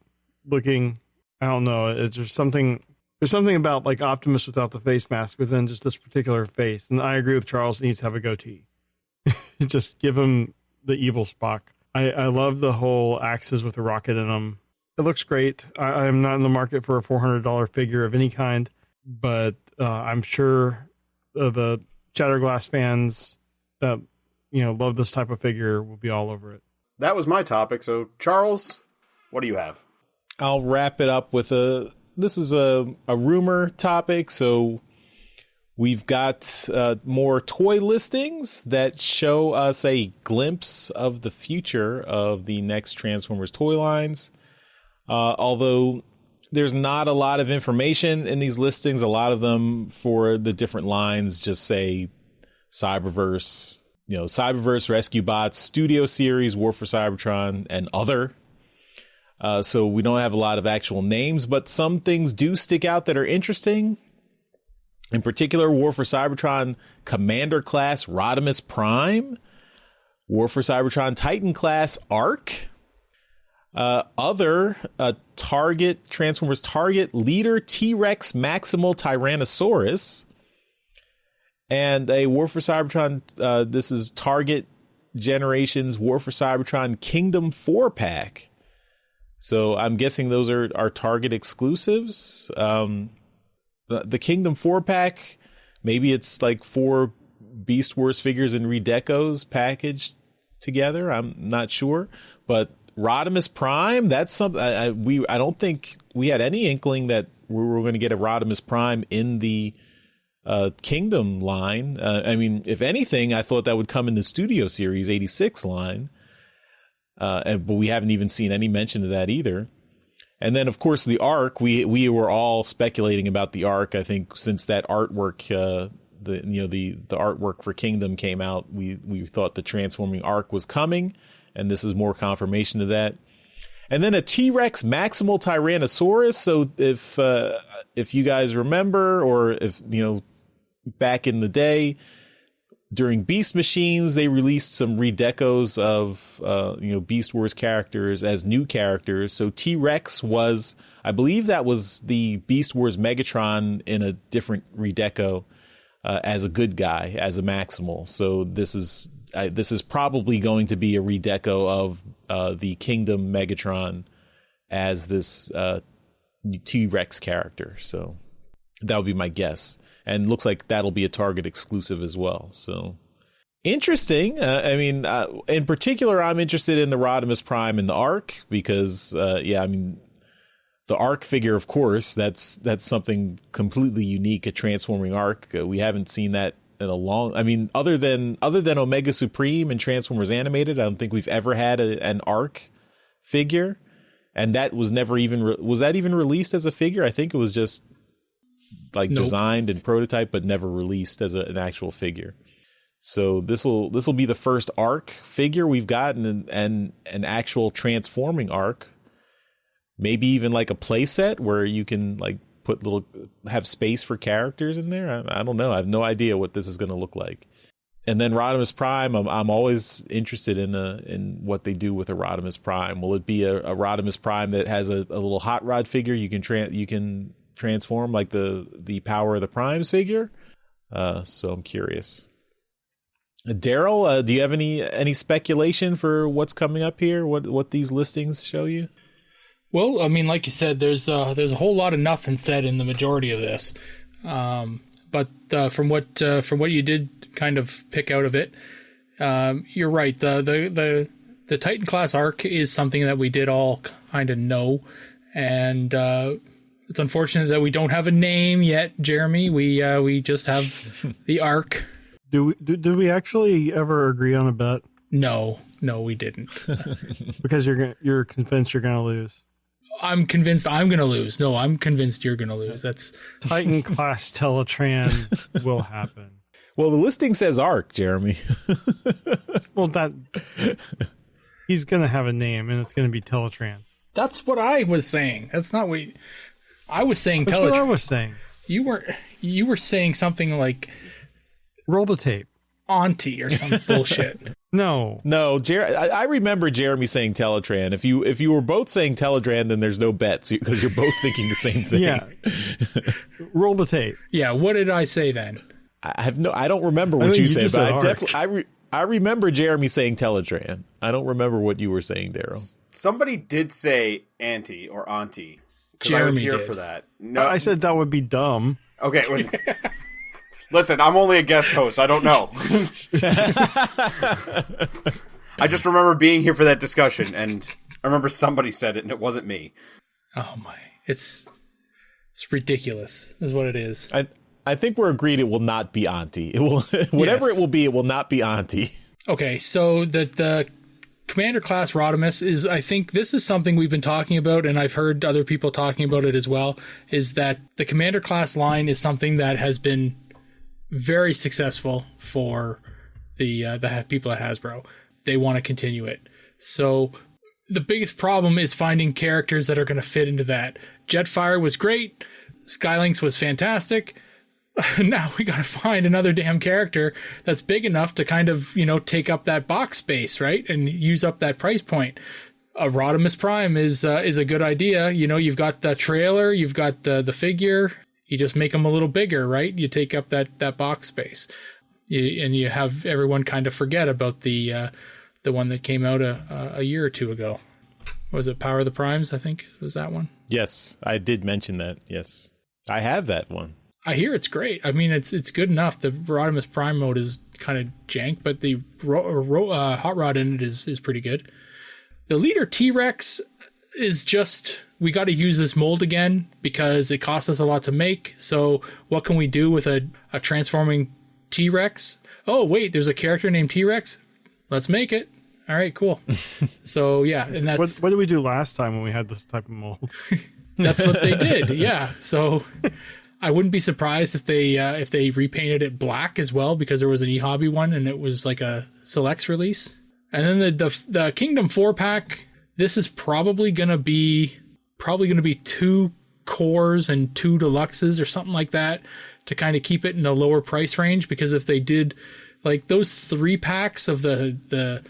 looking. I don't know. It's just something. There's something about like Optimus without the face mask within just this particular face. And I agree with Charles. He needs to have a goatee. Just give him the evil Spock. I love the whole axes with the rocket in them. It looks great. I'm not in the market for a $400 figure of any kind, but I'm sure the Shattered Glass fans that love this type of figure will be all over it. That was my topic. So Charles, what do you have? I'll wrap it up with this is a rumor topic. So we've got more toy listings that show us a glimpse of the future of the next Transformers toy lines. Although there's not a lot of information in these listings, a lot of them for the different lines just say Cyberverse, Cyberverse, Rescue Bots, Studio Series, War for Cybertron, and other. So we don't have a lot of actual names, but some things do stick out that are interesting. In particular, War for Cybertron Commander Class Rodimus Prime, War for Cybertron Titan Class Arc, Transformers Target Leader T-Rex Maximal Tyrannosaurus, and a War for Cybertron, this is Target Generations War for Cybertron Kingdom 4-pack. So I'm guessing those are Target exclusives. The Kingdom 4-pack, maybe it's like 4 Beast Wars figures and redecos packaged together. I'm not sure. But Rodimus Prime, that's something I don't think we had any inkling that we were going to get a Rodimus Prime in the Kingdom line. I mean, if anything, I thought that would come in the Studio Series 86 line. But we haven't even seen any mention of that either. And then, of course, the Arc. We were all speculating about the Arc. I think since that artwork, the artwork for Kingdom came out, we thought the Transforming Arc was coming, and this is more confirmation of that. And then a T-Rex Maximal Tyrannosaurus. So if you guys remember, or if back in the day, during Beast Machines, they released some redecos of, Beast Wars characters as new characters. So T-Rex was, I believe that was the Beast Wars Megatron in a different redeco as a good guy, as a Maximal. So this is probably going to be a redeco of the Kingdom Megatron as this T-Rex character. So that would be my guess. And looks like that'll be a Target exclusive as well. So interesting. In particular, I'm interested in the Rodimus Prime and the Arc because, the Arc figure, of course, that's something completely unique, a transforming Arc. We haven't seen that in a long. I mean, other than Omega Supreme and Transformers Animated, I don't think we've ever had an Arc figure, and that was never even was that even released as a figure? I think it was just designed and prototype, but never released as an actual figure. So this will be the first Arc figure we've gotten, and an actual transforming Arc. maybe even like a play set where you can like have space for characters in there. I don't know. I have no idea what this is going to look like. And then Rodimus Prime, I'm always interested in what they do with a Rodimus Prime. Will it be a Rodimus Prime that has a little hot rod figure you can transform like the Power of the Primes figure? So I'm curious. Daryl, do you have any speculation for what's coming up here? What these listings show you? Well, I mean, like you said, there's a whole lot of nothing said in the majority of this, but from what you did kind of pick out of it, you're right. The Titan class arc is something that we did all kind of know, and it's unfortunate that we don't have a name yet, Jeremy. We just have the arc. Did we actually ever agree on a bet? No, we didn't. Because you're convinced you're going to lose. I'm convinced I'm going to lose. No, I'm convinced you're going to lose. That's Titan class Teletran will happen. Well, the listing says Arc, Jeremy. Well, he's going to have a name, and it's going to be Teletran. That's what I was saying. That's not what I was saying. That's Teletran. what I was saying. You were saying something like roll the tape, Auntie, or some bullshit. No. I remember Jeremy saying Teletran. If you were both saying Teletran, then there's no bets because you're both thinking the same thing. Yeah. Roll the tape. Yeah. What did I say then? I don't remember what you said, but I Arc. definitely I remember Jeremy saying Teletran. I don't remember what you were saying, Daryl. Somebody did say auntie or auntie. Because I was here for that. No, I said that would be dumb. Okay. Listen, I'm only a guest host. I don't know. I just remember being here for that discussion, and I remember somebody said it, and it wasn't me. Oh my! It's ridiculous, is what it is. I think we're agreed it will not be Auntie. It will whatever Yes. it will be. It will not be Auntie. Okay, so the Commander class Rodimus is, I think this is something we've been talking about, and I've heard other people talking about it as well, is that the Commander class line is something that has been very successful for the people at Hasbro. They want to continue it. So the biggest problem is finding characters that are going to fit into that. Jetfire was great. Skylynx was fantastic. Now we got to find another damn character that's big enough to kind of, take up that box space, right? And use up that price point. A Rodimus Prime is a good idea. You've got the trailer, you've got the figure. You just make them a little bigger, right? You take up that box space, and you have everyone kind of forget about the one that came out a year or two ago. Was it Power of the Primes? I think was that one. Yes, I did mention that. Yes, I have that one. I hear it's great. I mean, it's good enough. The Rodimus Prime mode is kind of jank, but the hot rod in it is pretty good. The leader T-Rex is just, we got to use this mold again because it costs us a lot to make. So what can we do with a transforming T-Rex? Oh, wait, there's a character named T-Rex. Let's make it. All right, cool. So yeah, and that's what did we do last time when we had this type of mold? That's what they did. Yeah. So I wouldn't be surprised if they repainted it black as well, because there was an eHobby one and it was like a selects release. And then the Kingdom 4-pack, this is probably gonna be 2 cores and 2 deluxes or something like that to kind of keep it in a lower price range, because if they did like those 3 packs of the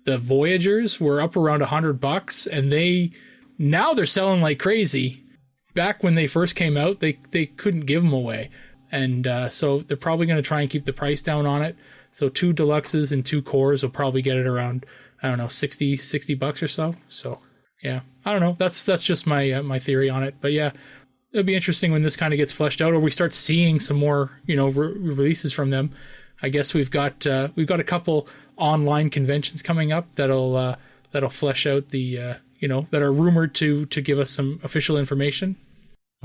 Voyagers were up around $100, and they're selling like crazy. Back when they first came out, they couldn't give them away, and so they're probably going to try and keep the price down on it. So 2 deluxes and 2 cores will probably get it around, I don't know, $60 or so. So yeah, I don't know. That's just my theory on it. But yeah, it'll be interesting when this kind of gets fleshed out, or we start seeing some more releases from them. I guess we've got a couple online conventions coming up that'll flesh out the that are rumored to give us some official information.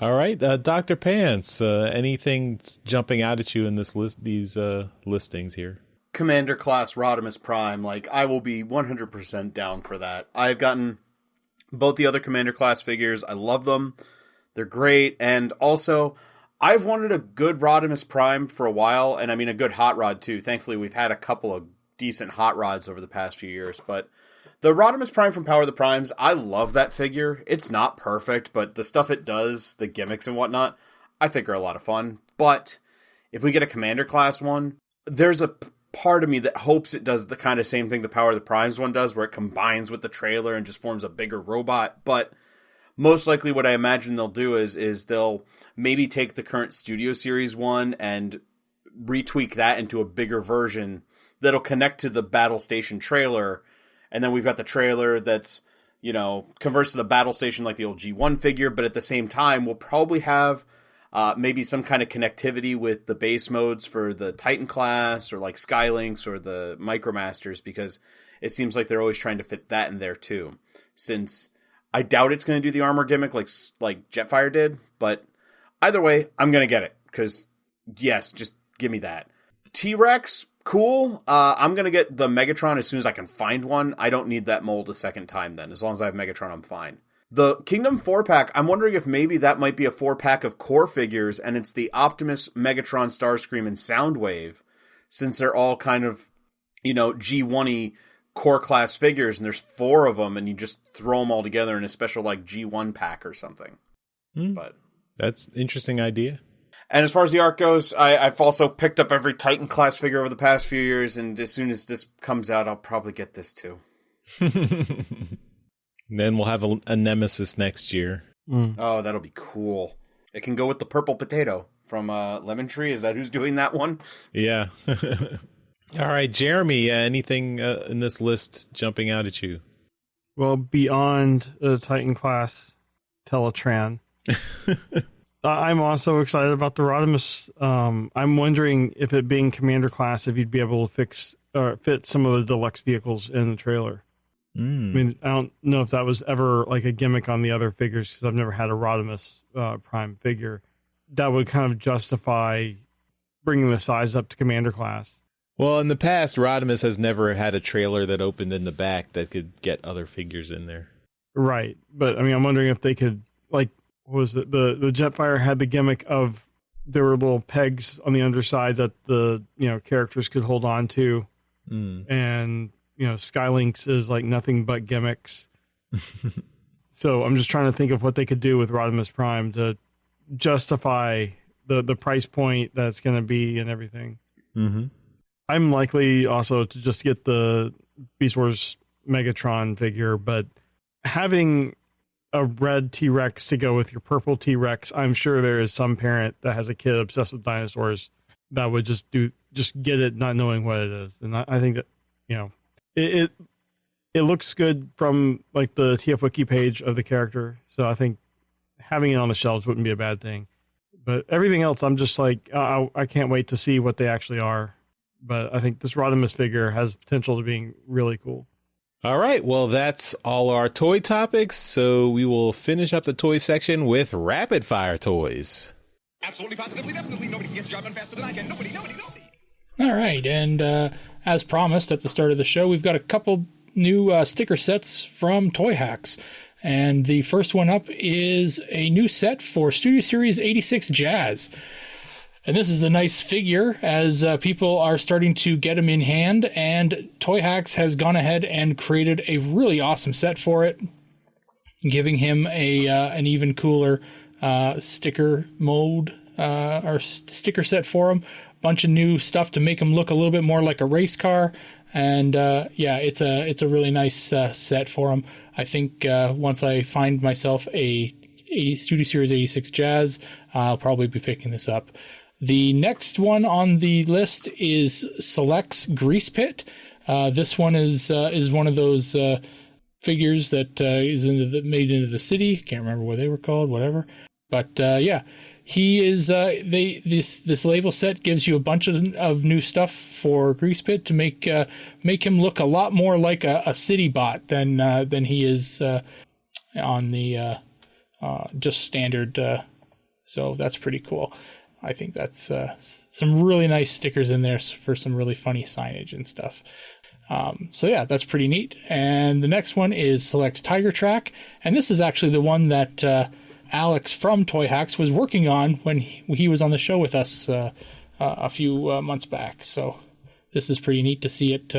All right, Dr. Pants, anything jumping out at you in these listings here? Commander class Rodimus Prime, I will be 100% down for that. I've gotten both the other Commander class figures. I love them. They're great. And also, I've wanted a good Rodimus Prime for a while, and I mean a good hot rod too. Thankfully, we've had a couple of decent hot rods over the past few years, but The Rodimus Prime from Power of the Primes, I love that figure. It's not perfect, but the stuff it does, the gimmicks and whatnot, I think are a lot of fun. But if we get a Commander class one, there's a part of me that hopes it does the kind of same thing the Power of the Primes one does, where it combines with the trailer and just forms a bigger robot. But most likely what I imagine they'll do is they'll maybe take the current Studio Series one and retweak that into a bigger version that'll connect to the Battle Station trailer. And then we've got the trailer that's, converts to the Battle Station like the old G1 figure, but at the same time, we'll probably have maybe some kind of connectivity with the base modes for the Titan class or like Skylinks or the Micromasters, because it seems like they're always trying to fit that in there too. Since I doubt it's going to do the armor gimmick like Jetfire did, but either way, I'm going to get it because, yes, just give me that. T-Rex, cool. I'm going to get the Megatron as soon as I can find one. I don't need that mold a second time then. As long as I have Megatron, I'm fine. The Kingdom 4-pack, I'm wondering if maybe that might be a 4-pack of core figures, and it's the Optimus, Megatron, Starscream, and Soundwave, since they're all kind of, G1-y core class figures, and there's 4 of them, and you just throw them all together in a special, like, G1 pack or something. But that's an interesting idea. And as far as the art goes, I've also picked up every Titan class figure over the past few years, and as soon as this comes out, I'll probably get this too. Then we'll have a nemesis next year. Oh, that'll be cool. It can go with the purple potato from Lemon Tree. Is that who's doing that one? Yeah. All right, Jeremy, anything in this list jumping out at you? Well, beyond the Titan class Teletran, I'm also excited about the Rodimus. I'm wondering if it being Commander class, if you'd be able to fit some of the deluxe vehicles in the trailer. I mean, I don't know if that was ever like a gimmick on the other figures because I've never had a Rodimus Prime figure. That would kind of justify bringing the size up to Commander class. Well, in the past, Rodimus has never had a trailer that opened in the back that could get other figures in there. Right. But I mean, I'm wondering if they could, like, what was it? The Jetfire had the gimmick of there were little pegs on the underside that the, characters could hold on to. And, Skylinks is like nothing but gimmicks. So I'm just trying to think of what they could do with Rodimus Prime to justify the price point that it's going to be and everything. Mm-hmm. I'm likely also to just get the Beast Wars Megatron figure, but having a red T-Rex to go with your purple T-Rex, I'm sure there is some parent that has a kid obsessed with dinosaurs that would just get it not knowing what it is. And I think that, it looks good from like the TF Wiki page of the character. So I think having it on the shelves wouldn't be a bad thing. But everything else, I'm just like, I can't wait to see what they actually are. But I think this Rodimus figure has potential to being really cool. All right. Well, that's all our toy topics. So we will finish up the toy section with rapid fire toys. Absolutely, positively, definitely. Nobody can get the job done faster than I can. Nobody. All right. And as promised at the start of the show, we've got a couple new sticker sets from Toy Hacks. And the first one up is a new set for Studio Series 86 Jazz. And this is a nice figure as people are starting to get them in hand. And Toy Hacks has gone ahead and created a really awesome set for it, giving him an even cooler sticker mode or sticker set for him. Bunch of new stuff to make him look a little bit more like a race car. And it's a really nice set for him. I think once I find myself a Studio Series 86 Jazz, I'll probably be picking this up. The next one on the list is Select's Grease Pit. This one is one of those figures that is made into the city. Can't remember what they were called, whatever. But he is. This label set gives you a bunch of new stuff for Grease Pit to make him look a lot more like a city bot than he is on the just standard. So that's pretty cool. I think that's some really nice stickers in there for some really funny signage and stuff. That's pretty neat. And the next one is Select Tiger Track. And this is actually the one that Alex from Toy Hacks was working on when he was on the show with us a few months back. So this is pretty neat to see it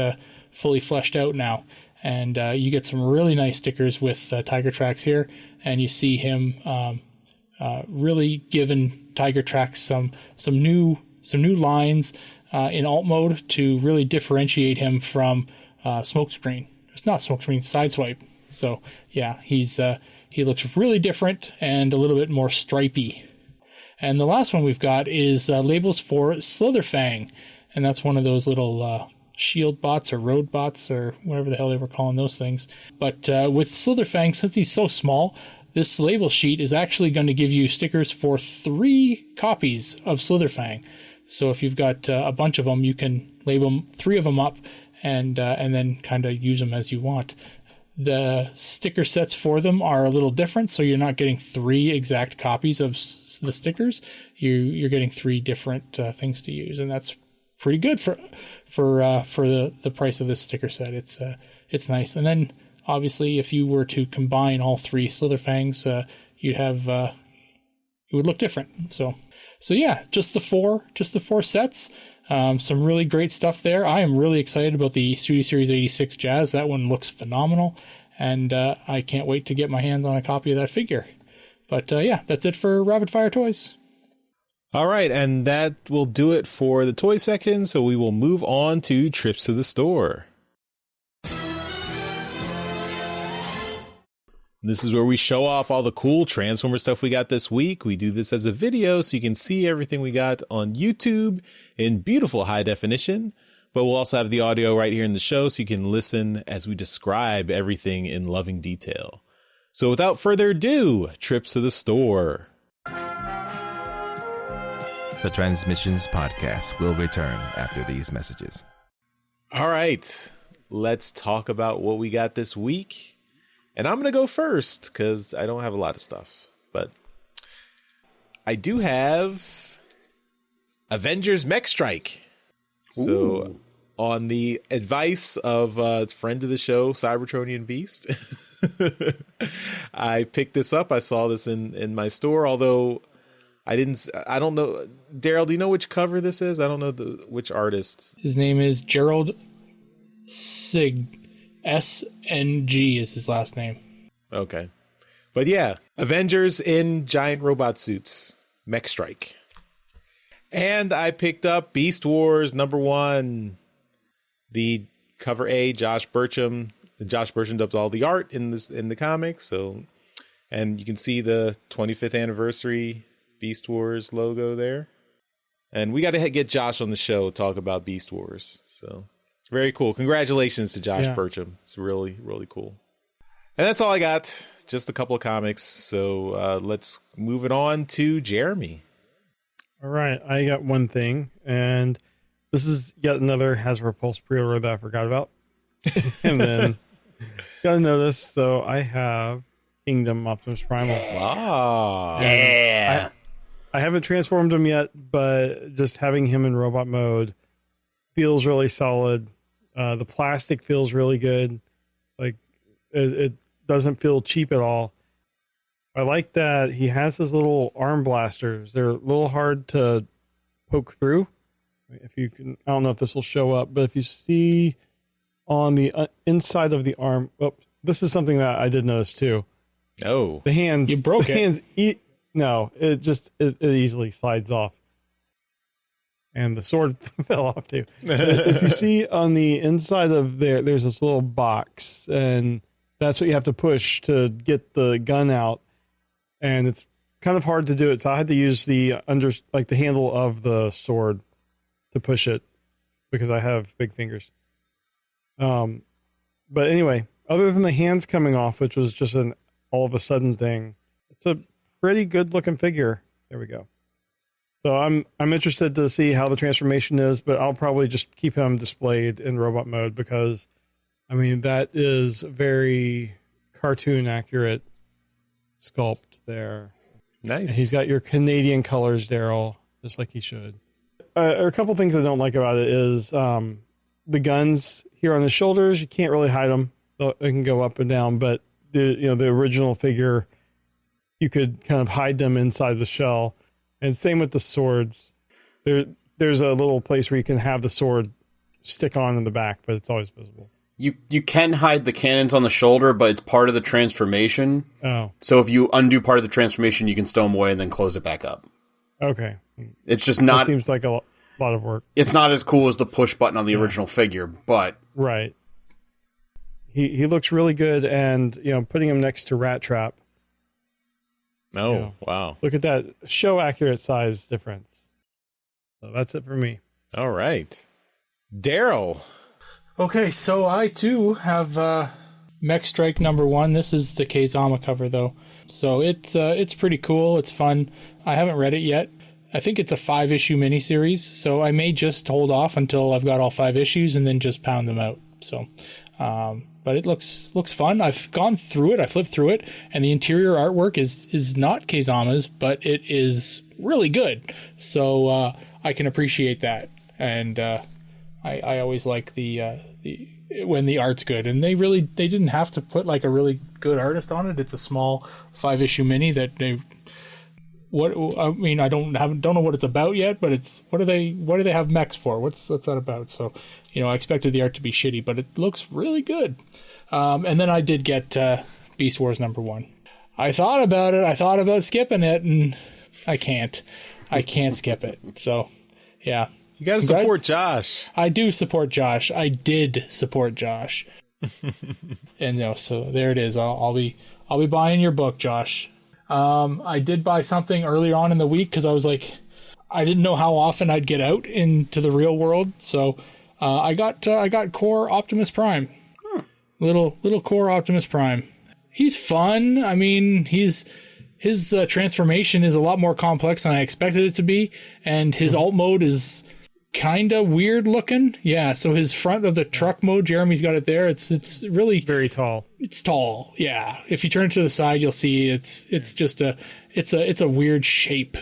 fully fleshed out now. and you get some really nice stickers with Tiger Tracks here, and you see him really giving Tiger Tracks some new lines in alt mode to really differentiate him from Smokescreen. It's not Smokescreen, Sideswipe. So yeah, he looks really different and a little bit more stripy. And the last one we've got is labels for Slitherfang, and that's one of those little shield bots or road bots or whatever the hell they were calling those things. But with Slitherfang, since he's so small, this label sheet is actually going to give you stickers for 3 copies of Slitherfang. So if you've got a bunch of them, you can label 3 of them up and then kind of use them as you want. The sticker sets for them are a little different, so you're not getting 3 exact copies of the stickers. You're getting 3 different things to use, and that's pretty good for the price of this sticker set. It's nice. And then obviously, if you were to combine all 3 Slitherfangs, you'd have it would look different. So yeah, just the four sets. Some really great stuff there. I am really excited about the Studio Series 86 Jazz. That one looks phenomenal, and I can't wait to get my hands on a copy of that figure. But yeah, that's it for Rapid Fire Toys. All right, and that will do it for the toy section, so we will move on to trips to the store. This is where we show off all the cool Transformer stuff we got this week. We do this as a video so you can see everything we got on YouTube in beautiful high definition. But we'll also have the audio right here in the show so you can listen as we describe everything in loving detail. So without further ado, trips to the store. The Transmissions Podcast will return after these messages. All right, let's talk about what we got this week. And I'm going to go first because I don't have a lot of stuff. But I do have Avengers Mech Strike. Ooh. So on the advice of a friend of the show, Cybertronian Beast, I picked this up. I saw this in my store, although I don't know. Daryl, do you know which cover this is? I don't know which artist. His name is Gerald Sig. SNG is his last name. Okay. But yeah, Avengers in giant robot suits. Mech Strike. And I picked up Beast Wars #1. The cover A, Josh Burcham. Josh Burcham does all the art in the comic. So, and you can see the 25th anniversary Beast Wars logo there. And we got to get Josh on the show to talk about Beast Wars. So very cool. Congratulations to Josh Burcham. It's really, really cool. And that's all I got. Just a couple of comics. So let's move it on to Jeremy. All right. I got one thing. And this is yet another Hasbro Pulse pre-order that I forgot about. And then got to notice. So I have Kingdom Optimus Prime. Wow. Yeah. I haven't transformed him yet, but just having him in robot mode feels really solid. The plastic feels really good. Like it doesn't feel cheap at all. I like that he has his little arm blasters. They're a little hard to poke through. If you can, I don't know if this will show up, but if you see on the inside of the arm, this is something that I did notice too. Oh, the hands, you broke the it. Hands no, it easily slides off. And the sword fell off too. If you see on the inside of there's this little box, and that's what you have to push to get the gun out. And it's kind of hard to do it. So I had to use the handle of the sword to push it because I have big fingers. But anyway, other than the hands coming off, which was just an all of a sudden thing, it's a pretty good looking figure. There we go. So I'm interested to see how the transformation is, but I'll probably just keep him displayed in robot mode because, I mean, that is very cartoon accurate sculpt there. Nice. And he's got your Canadian colors, Daryl, just like he should. A couple things I don't like about it is the guns here on the shoulders. You can't really hide them; they can go up and down. But the original figure, you could kind of hide them inside the shell. And same with the swords. There's a little place where you can have the sword stick on in the back, but it's always visible. You can hide the cannons on the shoulder, but it's part of the transformation. Oh, So if you undo part of the transformation, you can stow them away and then close it back up. okay. It's just That not. seems like a lot of work. It's not as cool as the push button on the original figure, but Right. He looks really good, and putting him next to Rat Trap. Oh, Yeah. wow. Look at that show accurate size difference. So that's it for me. All right. Daryl. Okay, so I too have Mech Strike #1. This is the Kazama cover though, so it's pretty cool. It's fun. I haven't read it yet. I think it's a 5-issue miniseries, so I may just hold off until I've got all 5 issues and then just pound them out. So, but it looks fun. I've gone through it. I flipped through it, and the interior artwork is not Kazama's, but it is really good. So I can appreciate that, and I always like the when the art's good, and they didn't have to put like a really good artist on it. It's a small 5-issue mini that they. I don't know what it's about yet, but it's what do they have mechs for? What's that about? So, I expected the art to be shitty, but it looks really good. And then I did get Beast Wars #1. I thought about it. I thought about skipping it, and I can't skip it. So, yeah. You got to support Josh. I do support Josh. I did support Josh. And so there it is. I'll be buying your book, Josh. I did buy something earlier on in the week because I was like, I didn't know how often I'd get out into the real world. So I got Core Optimus Prime. Little Core Optimus Prime. He's fun. I mean, his transformation is a lot more complex than I expected it to be, and his alt mode is kind of weird looking. Yeah, so his front of the truck mode, Jeremy's got it there. It's really Very tall. It's tall. Yeah. If you turn it to the side, you'll see it's just a weird shape,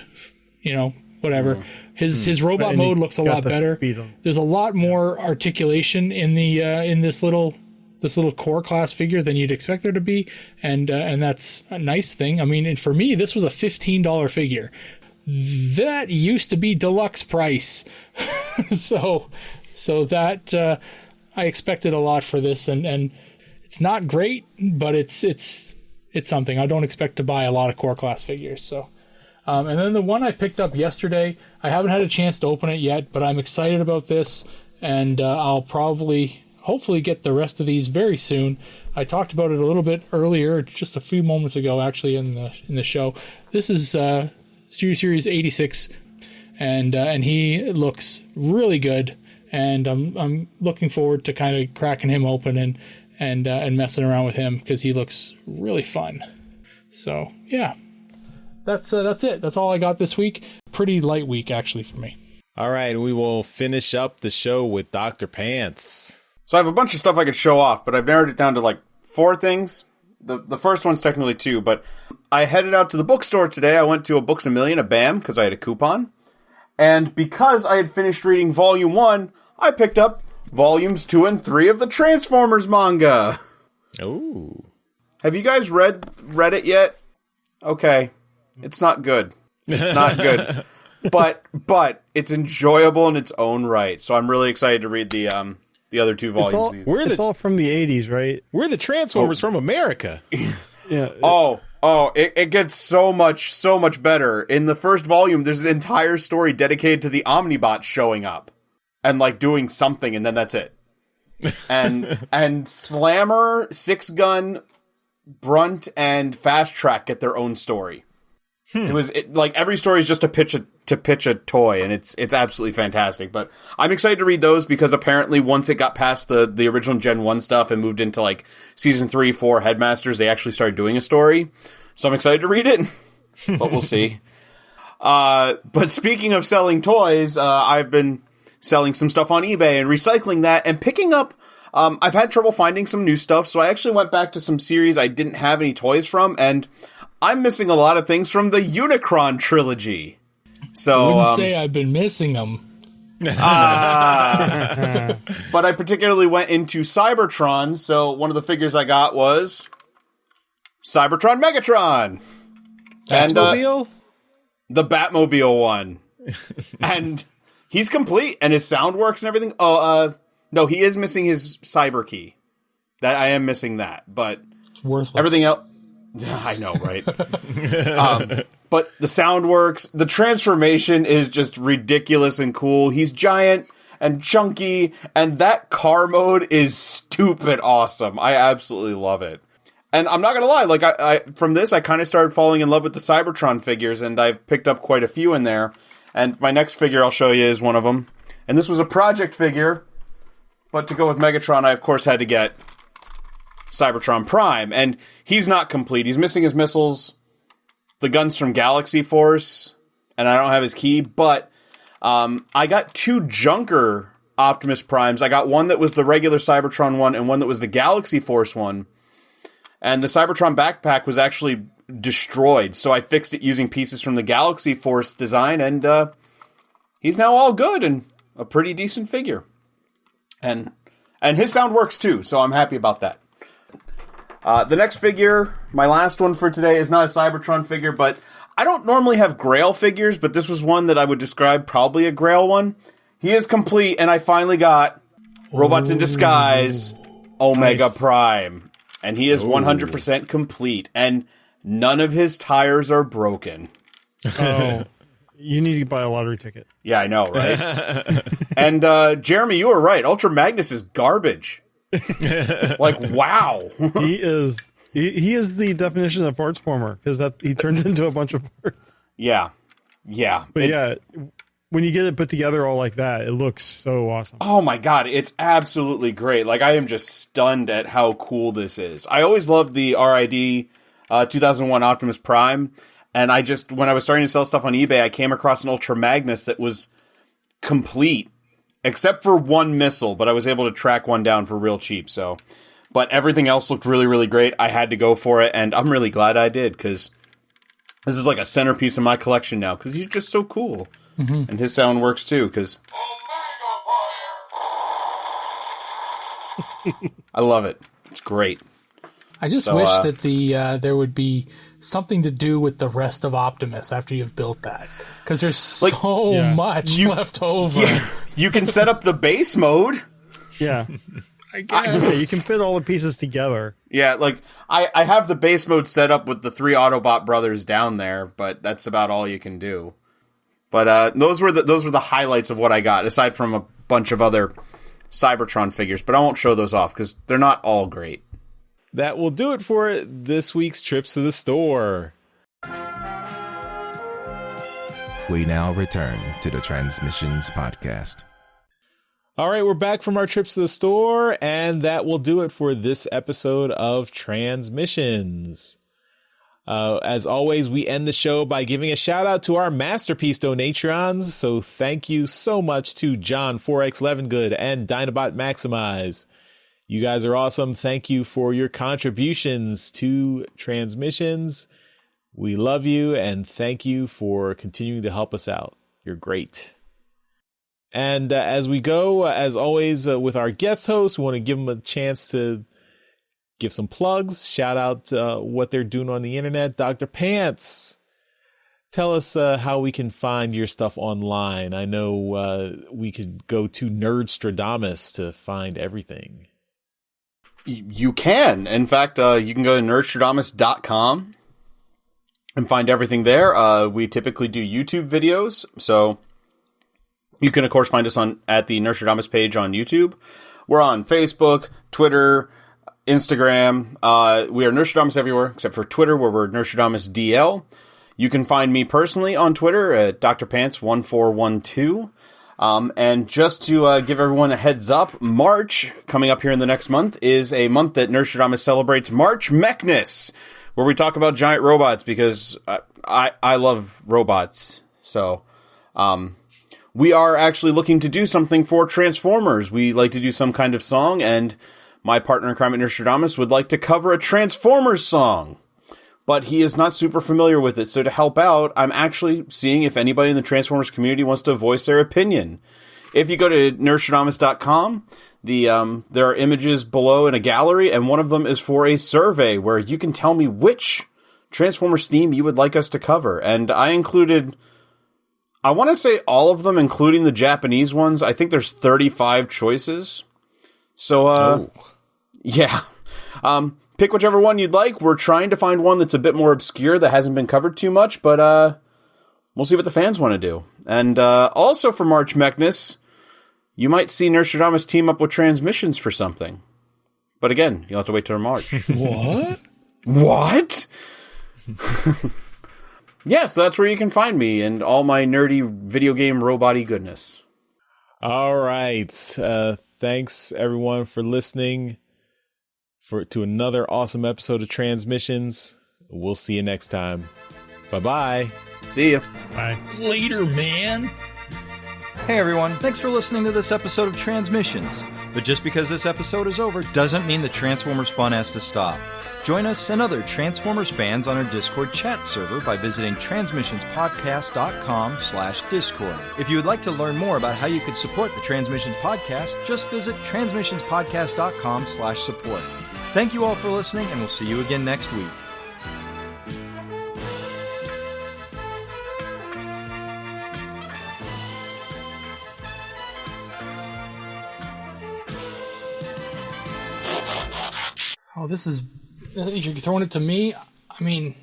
whatever. His robot And he mode looks a got lot to better. beat him. There's a lot more articulation in the in this little core class figure than you'd expect there to be, and that's a nice thing. I mean, and for me, this was a $15 figure. That used to be deluxe price. so that I expected a lot for this, and it's not great, but it's something. I don't expect to buy a lot of core class figures. So, and then the one I picked up yesterday, I haven't had a chance to open it yet, but I'm excited about this, and I'll hopefully get the rest of these very soon. I talked about it a little bit earlier, just a few moments ago, actually, in the show. This is Series 86, and he looks really good, and I'm looking forward to kind of cracking him open and messing around with him because he looks really fun. So yeah, that's it. That's all I got this week. Pretty light week actually for me. All right, we will finish up the show with Dr. Pants. So I have a bunch of stuff I could show off, but I've narrowed it down to like 4 things. The first one's technically 2, but I headed out to the bookstore today. I went to a Books A Million, a BAM, because I had a coupon. And because I had finished reading Volume 1, I picked up Volumes 2 and 3 of the Transformers manga. Ooh. Have you guys read it yet? Okay. It's not good. It's not good. But it's enjoyable in its own right. So I'm really excited to read the other 2 volumes. It's all from the 80s, right? We're the Transformers from America. Yeah. It gets so much better. In the first volume, there's an entire story dedicated to the Omnibots showing up and like doing something, and then that's it. And Slammer, Six Gun, Brunt, and Fast Track get their own story. Like every story is just to pitch a toy, and it's absolutely fantastic. But I'm excited to read those because apparently once it got past the original Gen 1 stuff and moved into like season 3, 4 Headmasters, they actually started doing a story. So I'm excited to read it, but we'll see. But speaking of selling toys, I've been selling some stuff on eBay and recycling that and picking up. I've had trouble finding some new stuff, so I actually went back to some series I didn't have any toys from, and I'm missing a lot of things from the Unicron trilogy. So I wouldn't say I've been missing them. But I particularly went into Cybertron, so one of the figures I got was Cybertron Megatron. Batmobile? The Batmobile one. And he's complete, and his sound works and everything. No, he is missing his cyber key. That I am missing that, but It's worthless. everything else, I know, right? But the sound works. The transformation is just ridiculous and cool. He's giant and chunky, and that car mode is stupid awesome. I absolutely love it. And I'm not gonna lie, like I from this, I kind of started falling in love with the Cybertron figures, and I've picked up quite a few in there. And my next figure I'll show you is one of them. And this was a project figure, but to go with Megatron, I of course had to get Cybertron Prime, and he's not complete. He's missing his missiles, the guns from Galaxy Force, and I don't have his key, but I got 2 Junker Optimus Primes. I got one that was the regular Cybertron one and one that was the Galaxy Force one. And the Cybertron backpack was actually destroyed, so I fixed it using pieces from the Galaxy Force design, and he's now all good and a pretty decent figure. And his sound works too, so I'm happy about that. The next figure, my last one for today, is not a Cybertron figure, but I don't normally have Grail figures, but this was one that I would describe probably a Grail one. He is complete, and I finally got Robots in Disguise Omega Prime. And he is 100% complete, and none of his tires are broken. Oh, you need to buy a lottery ticket. Yeah, I know, right? And Jeremy, you were right. Ultra Magnus is garbage. Like, wow. He is the definition of parts former, because that he turned into a bunch of parts. Yeah. But yeah, when you get it put together all like that, it looks so awesome. Oh my god, it's absolutely great. Like, I am just stunned at how cool this is. I always loved the RID 2001 Optimus Prime, and when I was starting to sell stuff on eBay, I came across an Ultra Magnus that was complete, except for one missile, but I was able to track one down for real cheap, so. But everything else looked really, really great. I had to go for it, and I'm really glad I did, because this is like a centerpiece of my collection now, because he's just so cool. Mm-hmm. And his sound works too, because I love it. It's great. I just wish that there would be something to do with the rest of Optimus after you've built that, because there's so much left over. Yeah, you can set up the base mode. Yeah. I guess. You can fit all the pieces together. Yeah, like I have the base mode set up with the 3 Autobot brothers down there, but that's about all you can do. But those were the highlights of what I got, aside from a bunch of other Cybertron figures. But I won't show those off because they're not all great. That will do it for this week's Trips to the Store. We now return to the Transmissions Podcast. All right, we're back from our trips to the store, and that will do it for this episode of Transmissions. As always, we end the show by giving a shout out to our masterpiece donatrons. So thank you so much to John 4X Levengood and Dinobot Maximize. You guys are awesome. Thank you for your contributions to Transmissions. We love you, and thank you for continuing to help us out. You're great. And as we go, as always, with our guest hosts, we want to give them a chance to give some plugs, shout out what they're doing on the internet. Dr. Pants, tell us how we can find your stuff online. I know we could go to Nerdstradamus to find everything. You can. In fact, you can go to nerdstradamus.com and find everything there. We typically do YouTube videos, so you can, of course, find us at the Nerdstradamus page on YouTube. We're on Facebook, Twitter, Instagram. We are Nerdstradamus everywhere, except for Twitter, where we're Nerdstradamus DL. You can find me personally on Twitter at drpants1412. And just to give everyone a heads up, March, coming up here in the next month, is a month that Nerdstradamus celebrates March Mechness, where we talk about giant robots, because I love robots. So, we are actually looking to do something for Transformers. We like to do some kind of song, and my partner in crime at Nerdstradamus would like to cover a Transformers song. But he is not super familiar with it, so to help out, I'm actually seeing if anybody in the Transformers community wants to voice their opinion. If you go to nerdstradamus.com, there are images below in a gallery, and one of them is for a survey where you can tell me which Transformers theme you would like us to cover. And I included, I want to say all of them, including the Japanese ones. I think there's 35 choices. So, Yeah. Pick whichever one you'd like. We're trying to find one that's a bit more obscure that hasn't been covered too much, but we'll see what the fans want to do. And also for March Mechness, you might see Nerdstradamus team up with Transmissions for something. But again, you'll have to wait till March. What? What? Yeah, so that's where you can find me and all my nerdy video game robot-y goodness. All right. Thanks, everyone, for listening to another awesome episode of Transmissions. We'll see you next time. Bye-bye. See ya. Bye. Later, man. Hey everyone, thanks for listening to this episode of Transmissions. But just because this episode is over doesn't mean the Transformers fun has to stop. Join us and other Transformers fans on our Discord chat server by visiting transmissionspodcast.com/discord. If you would like to learn more about how you could support the Transmissions Podcast, just visit transmissionspodcast.com/support. Thank you all for listening, and we'll see you again next week. Oh, this is... You're throwing it to me? I mean,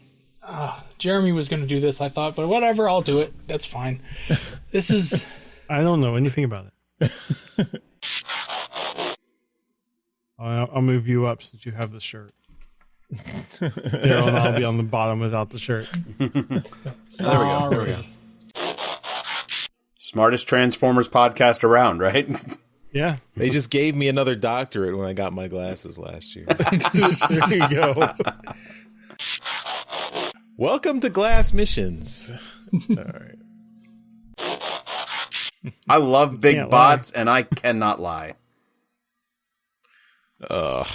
Jeremy was going to do this, I thought, but whatever, I'll do it. That's fine. This is... I don't know anything about it. I'll move you up since you have the shirt. Daryl and I'll be on the bottom without the shirt. So there we go. Smartest Transformers podcast around, right? Yeah. They just gave me another doctorate when I got my glasses last year. There you go. Welcome to Glass Missions. All right. I love big Can't bots, and I cannot lie. Ugh.